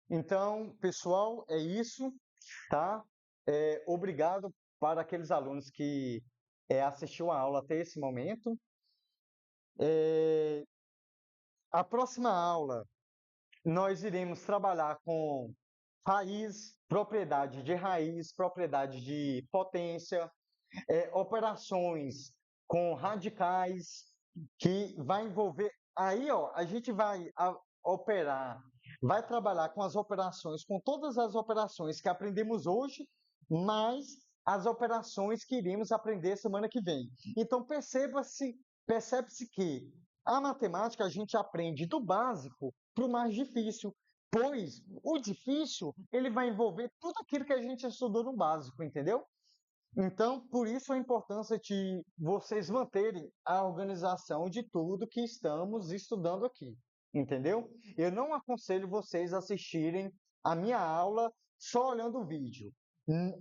Então, pessoal, é isso, tá? Obrigado para aqueles alunos que assistiu a aula até esse momento. A próxima aula, nós iremos trabalhar com raiz, propriedade de raiz, propriedade de potência, operações com radicais, que vai envolver aí, ó, a gente vai operar, vai trabalhar com as operações, com todas as operações que aprendemos hoje, mais as operações que iremos aprender semana que vem. Então, percebe-se que a matemática a gente aprende do básico para o mais difícil, pois o difícil ele vai envolver tudo aquilo que a gente estudou no básico, entendeu? Então, por isso a importância de vocês manterem a organização de tudo que estamos estudando aqui, entendeu? Eu não aconselho vocês a assistirem a minha aula só olhando o vídeo.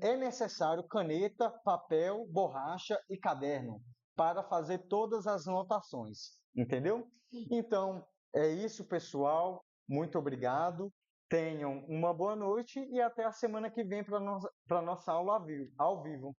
É necessário caneta, papel, borracha e caderno para fazer todas as anotações, entendeu? Então, é isso, pessoal. Muito obrigado. Tenham uma boa noite e até a semana que vem para a nossa aula ao vivo.